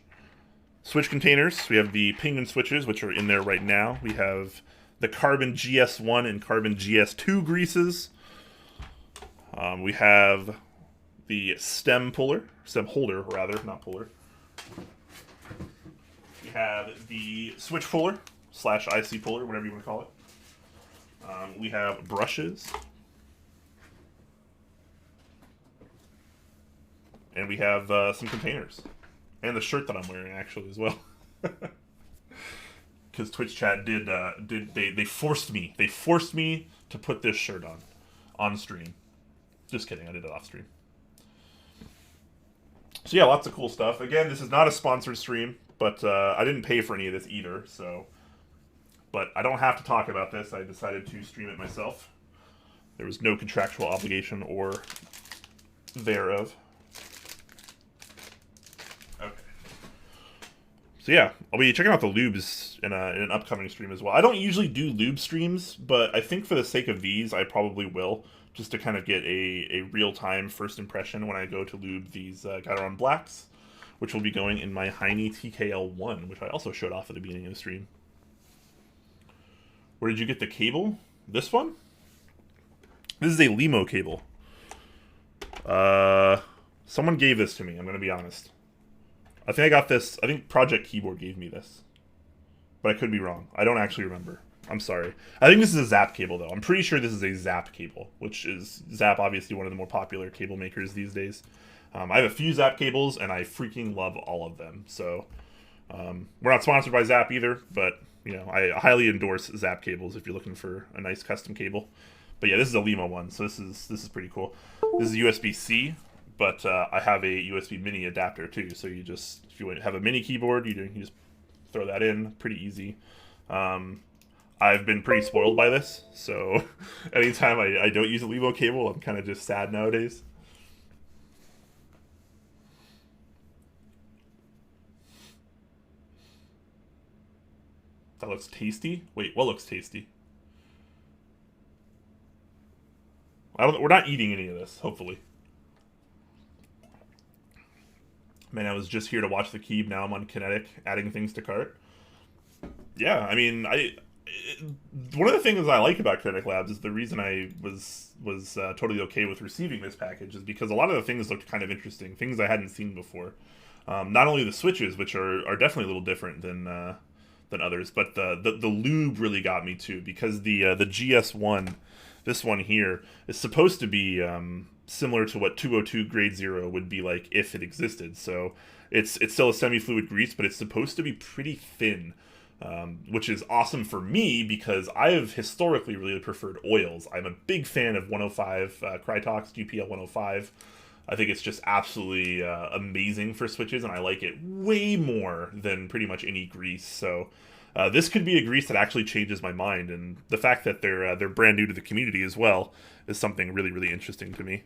[SPEAKER 1] containers, we have the penguin switches, which are in there right now. We have the carbon GS1 and carbon GS2 greases. We have the stem holder, rather, not puller. We have the switch puller / IC puller, whatever you want to call it. We have brushes. And we have some containers. And the shirt that I'm wearing, actually, as well. Because Twitch chat they forced me. They forced me to put this shirt on stream. Just kidding, I did it off stream. So yeah, lots of cool stuff. Again, this is not a sponsored stream, but I didn't pay for any of this either, so... But I don't have to talk about this. I decided to stream it myself. There was no contractual obligation or thereof. Okay. So yeah, I'll be checking out the lubes in an upcoming stream as well. I don't usually do lube streams, but I think for the sake of these, I probably will, just to kind of get a real-time first impression when I go to lube these Gateron Blacks, which will be going in my Heine TKL1, which I also showed off at the beginning of the stream. Where did you get the cable? This one? This is a Limo cable. Someone gave this to me, I'm going to be honest. I think I got this, I think Project Keyboard gave me this. But I could be wrong. I don't actually remember. I'm sorry. I think this is a Zap cable, though. I'm pretty sure this is a Zap cable, which is, Zap obviously one of the more popular cable makers these days. I have a few Zap cables, and I freaking love all of them. So, we're not sponsored by Zap either, but... I highly endorse Zap cables if you're looking for a nice custom cable. But yeah, this is a Limo one, so this is pretty cool. This is USB-C, but I have a USB mini adapter too. So you just, if you have a mini keyboard, you just throw that in, pretty easy. I've been pretty spoiled by this, so anytime I don't use a Limo cable, I'm kind of just sad nowadays. That looks tasty? Wait, what looks tasty? We're not eating any of this, hopefully. Man, I was just here to watch the Keeb, now I'm on Kinetic, adding things to cart. Yeah, I mean, one of the things I like about Kinetic Labs is the reason I was totally okay with receiving this package is because a lot of the things looked kind of interesting, things I hadn't seen before. Not only the switches, which are definitely a little different than others, but the lube really got me too, because the GS1, this one here, is supposed to be similar to what 202 Grade 0 would be like if it existed. So it's still a semi-fluid grease, but it's supposed to be pretty thin, which is awesome for me because I have historically really preferred oils. I'm a big fan of 105 Krytox GPL 105. I think it's just absolutely amazing for switches, and I like it way more than pretty much any grease. So This could be a grease that actually changes my mind, and the fact that they're brand new to the community as well is something really, really interesting to me.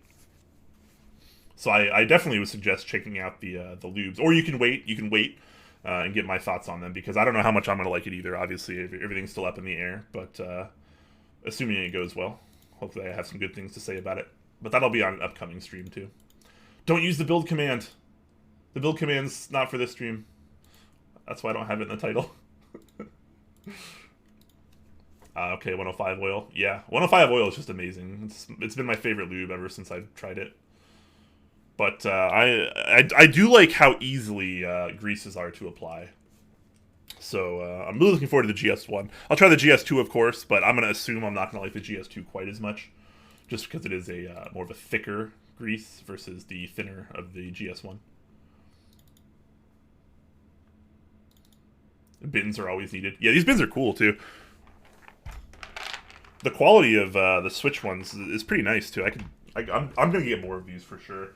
[SPEAKER 1] So I definitely would suggest checking out the lubes, or you can wait. And get my thoughts on them, because I don't know how much I'm going to like it either. Obviously, everything's still up in the air, but assuming it goes well, hopefully I have some good things to say about it. But that'll be on an upcoming stream too. Don't use the build command. The build command's not for this stream. That's why I don't have it in the title. Okay, 105 oil. Yeah, 105 oil is just amazing. It's been my favorite lube ever since I've tried it. But I do like how easily greases are to apply. So I'm really looking forward to the GS1. I'll try the GS2, of course, but I'm going to assume I'm not going to like the GS2 quite as much, just because it is a more of a thicker grease versus the thinner of the GS1. Bins are always needed. Yeah, these bins are cool, too. The quality of the Switch ones is pretty nice, too. I'm going to get more of these for sure.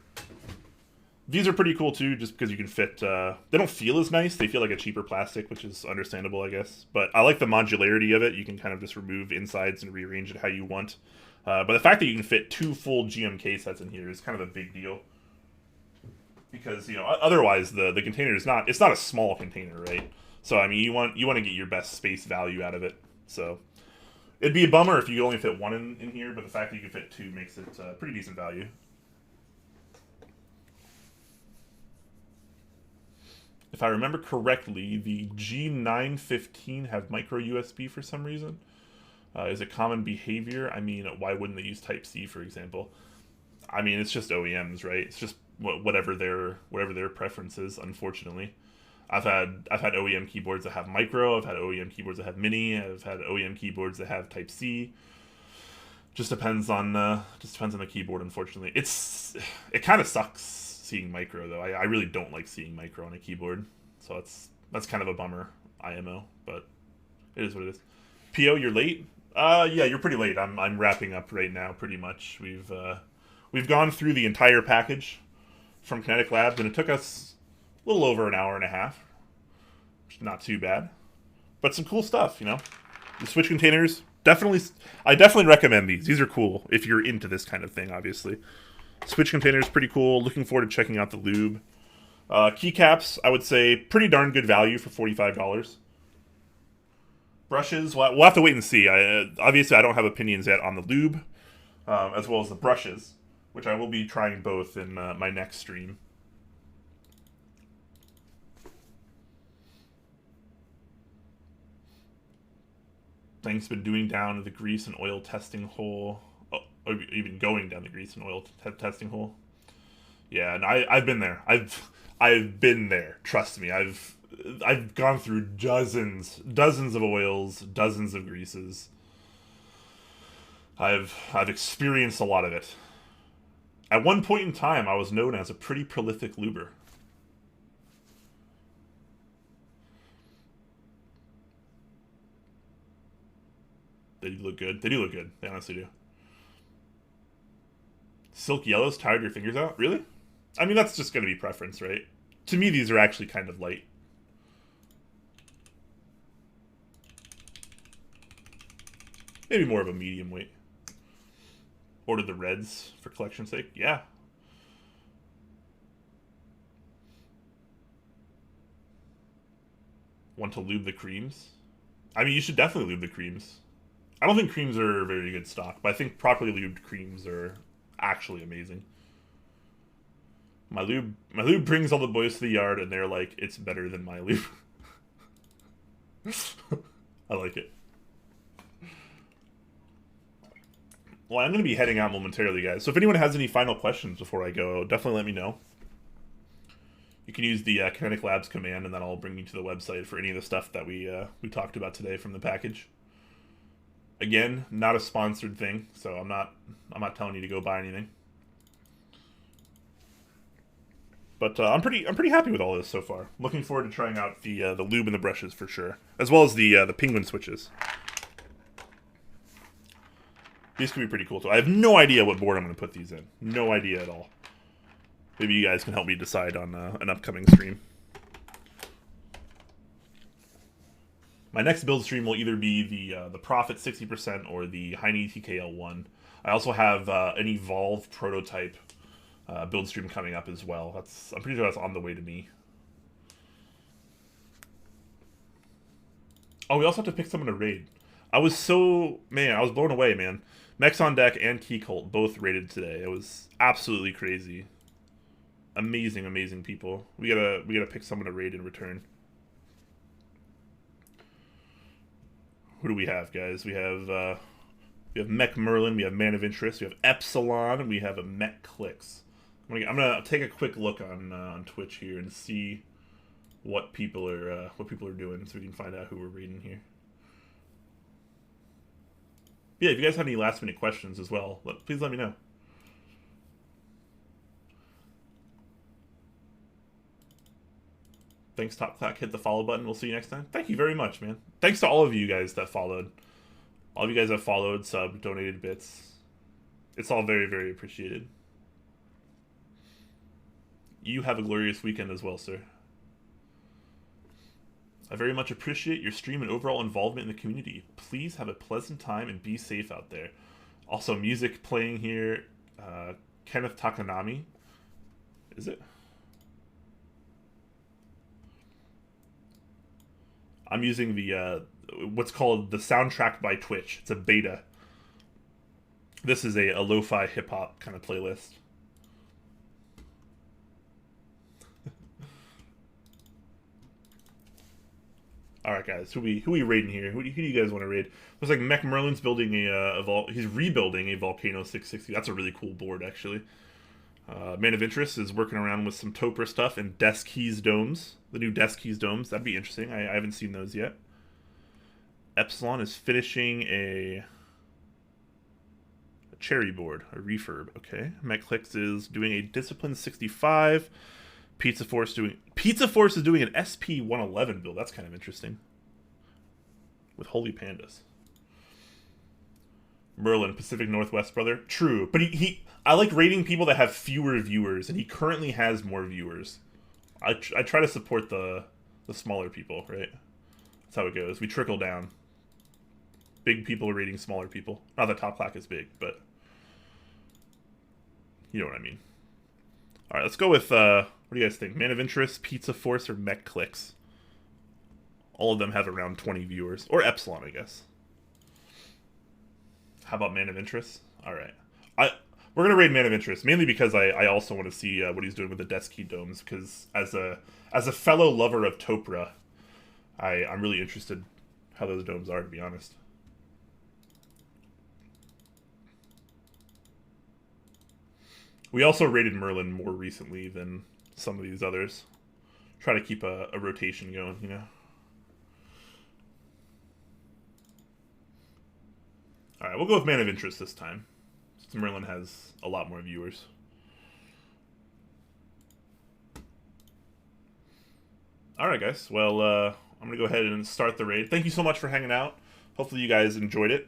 [SPEAKER 1] These are pretty cool too, just because you can fit, they don't feel as nice, they feel like a cheaper plastic, which is understandable, I guess. But I like the modularity of it, you can kind of just remove insides and rearrange it how you want. But the fact that you can fit 2 full GMK sets in here is kind of a big deal. Because, you know, otherwise the container is not, it's not a small container, right? So, I mean, you want to get your best space value out of it. So, it'd be a bummer if you only fit 1 in here, but the fact that you can fit 2 makes it pretty decent value. If I remember correctly, the G915 have micro USB for some reason. Is it common behavior? I mean, why wouldn't they use Type-C, for example? I mean, it's just OEMs, right? It's just whatever their preference is, unfortunately. I've had OEM keyboards that have micro, I've had OEM keyboards that have mini, I've had OEM keyboards that have Type-C. Just depends on the keyboard, unfortunately. It kind of sucks seeing micro, though. I really don't like seeing micro on a keyboard, so that's kind of a bummer, IMO, but it is what it is. PO, you're late? Yeah, you're pretty late. I'm wrapping up right now, pretty much. We've gone through the entire package from Kinetic Labs, and it took us a little over an hour and a half. Not too bad, but some cool stuff, you know. The Switch containers, I definitely recommend these. These are cool if you're into this kind of thing, obviously. Switch containers, pretty cool. Looking forward to checking out the lube. Keycaps, I would say, pretty darn good value for $45. Brushes, we'll have to wait and see. Obviously, I don't have opinions yet on the lube, as well as the brushes, which I will be trying both in my next stream. Things been doing down the grease and oil testing hole. Or even going down the grease and oil testing hole. Yeah, and I've been there. I've been there. Trust me. I've gone through dozens of oils, dozens of greases. I've experienced a lot of it. At one point in time, I was known as a pretty prolific luber. They do look good. They do look good. They honestly do. Silk yellows tired your fingers out? Really? I mean, that's just going to be preference, right? To me, these are actually kind of light. Maybe more of a medium weight. Ordered the reds for collection's sake? Yeah. Want to lube the creams? I mean, you should definitely lube the creams. I don't think creams are very good stock, but I think properly lubed creams are actually amazing. My lube brings all the boys to the yard, and they're like, it's better than my lube. I like it. Well, I'm going to be heading out momentarily, guys. So if anyone has any final questions before I go, definitely let me know. You can use the Kinetic Labs command, and then I'll bring you to the website for any of the stuff that we talked about today from the package. Again, not a sponsored thing, so I'm not telling you to go buy anything. But I'm pretty happy with all this so far. Looking forward to trying out the lube and the brushes for sure, as well as the penguin switches. These could be pretty cool too. I have no idea what board I'm going to put these in. No idea at all. Maybe you guys can help me decide on an upcoming stream. My next build stream will either be the Profit 60% or the Heine TKL1. I also have an Evolve prototype build stream coming up as well. I'm pretty sure that's on the way to me. Oh, we also have to pick someone to raid. I was blown away, man. Mechs on Deck and Key Cult both raided today. It was absolutely crazy. Amazing, amazing people. We gotta pick someone to raid in return. Who do we have, guys? We have Mech Merlin, we have Man of Interest, we have Epsilon, and we have a Mech Clicks. I'm gonna take a quick look on Twitch here and see what people are doing, so we can find out who we're reading here. Yeah, if you guys have any last minute questions as well, please let me know. Thanks, Top Clack. Hit the follow button. We'll see you next time. Thank you very much, man. Thanks to all of you guys that followed. All of you guys have followed, subbed, donated bits. It's all very, very appreciated. You have a glorious weekend as well, sir. I very much appreciate your stream and overall involvement in the community. Please have a pleasant time and be safe out there. Also, music playing here. Kenneth Takanami. Is it? I'm using the what's called the soundtrack by Twitch. It's a beta. This is a lo-fi hip-hop kind of playlist. Alright, guys, who we raiding here? Who do you guys want to raid? Looks like Mech Merlin's building he's rebuilding a Volcano 660. That's a really cool board, actually. Man of Interest is working around with some Topra stuff and Desk Keys domes. The new Desk Keys domes. That'd be interesting. I haven't seen those yet. Epsilon is finishing a cherry board, a refurb. Okay. MechClicks is doing a Discipline 65. Pizza Force is doing an SP111 build. That's kind of interesting. With Holy Pandas. Merlin, Pacific Northwest brother. True, but I like rating people that have fewer viewers, and he currently has more viewers. I try to support the smaller people, right? That's how it goes. We trickle down. Big people are rating smaller people. Not that Top Clack is big, but you know what I mean. All right, let's go with what do you guys think? Man of Interest, Pizza Force, or Mech Clicks? All of them have around 20 viewers, or Epsilon, I guess. How about Man of Interest? All right, we're gonna raid Man of Interest mainly because I also want to see what he's doing with the Desk Key domes. Because as a fellow lover of Topra, I'm really interested how those domes are, to be honest. We also raided Merlin more recently than some of these others. Try to keep a rotation going, you know. Alright, we'll go with Man of Interest this time, since Merlin has a lot more viewers. Alright, guys. Well, I'm going to go ahead and start the raid. Thank you so much for hanging out. Hopefully you guys enjoyed it.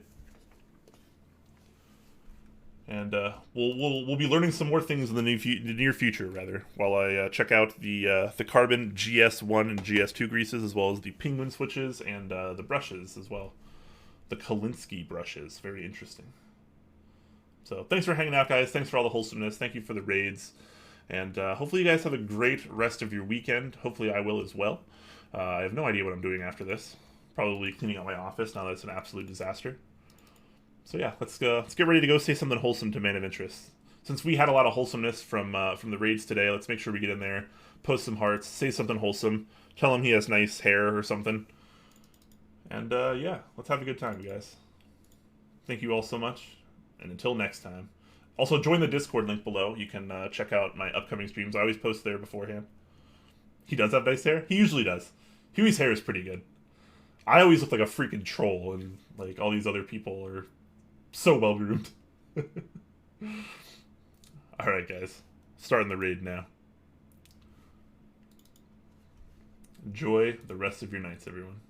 [SPEAKER 1] And we'll be learning some more things in the near future, rather, while I check out the Carbon GS1 and GS2 greases, as well as the Penguin switches and the brushes as well. The Kolinsky brushes. Very interesting. So thanks for hanging out, guys. Thanks for all the wholesomeness. Thank you for the raids. And hopefully you guys have a great rest of your weekend. Hopefully I will as well. I have no idea what I'm doing after this. Probably cleaning out my office now that it's an absolute disaster. So yeah, let's get ready to go say something wholesome to Man of Interest. Since we had a lot of wholesomeness from the raids today, let's make sure we get in there, post some hearts, say something wholesome, tell him he has nice hair or something. And yeah, let's have a good time, you guys. Thank you all so much, and until next time. Also, join the Discord link below. You can check out my upcoming streams. I always post there beforehand. He does have nice hair? He usually does. Huey's hair is pretty good. I always look like a freaking troll, and like all these other people are so well groomed. Alright, guys. Starting the raid now. Enjoy the rest of your nights, everyone.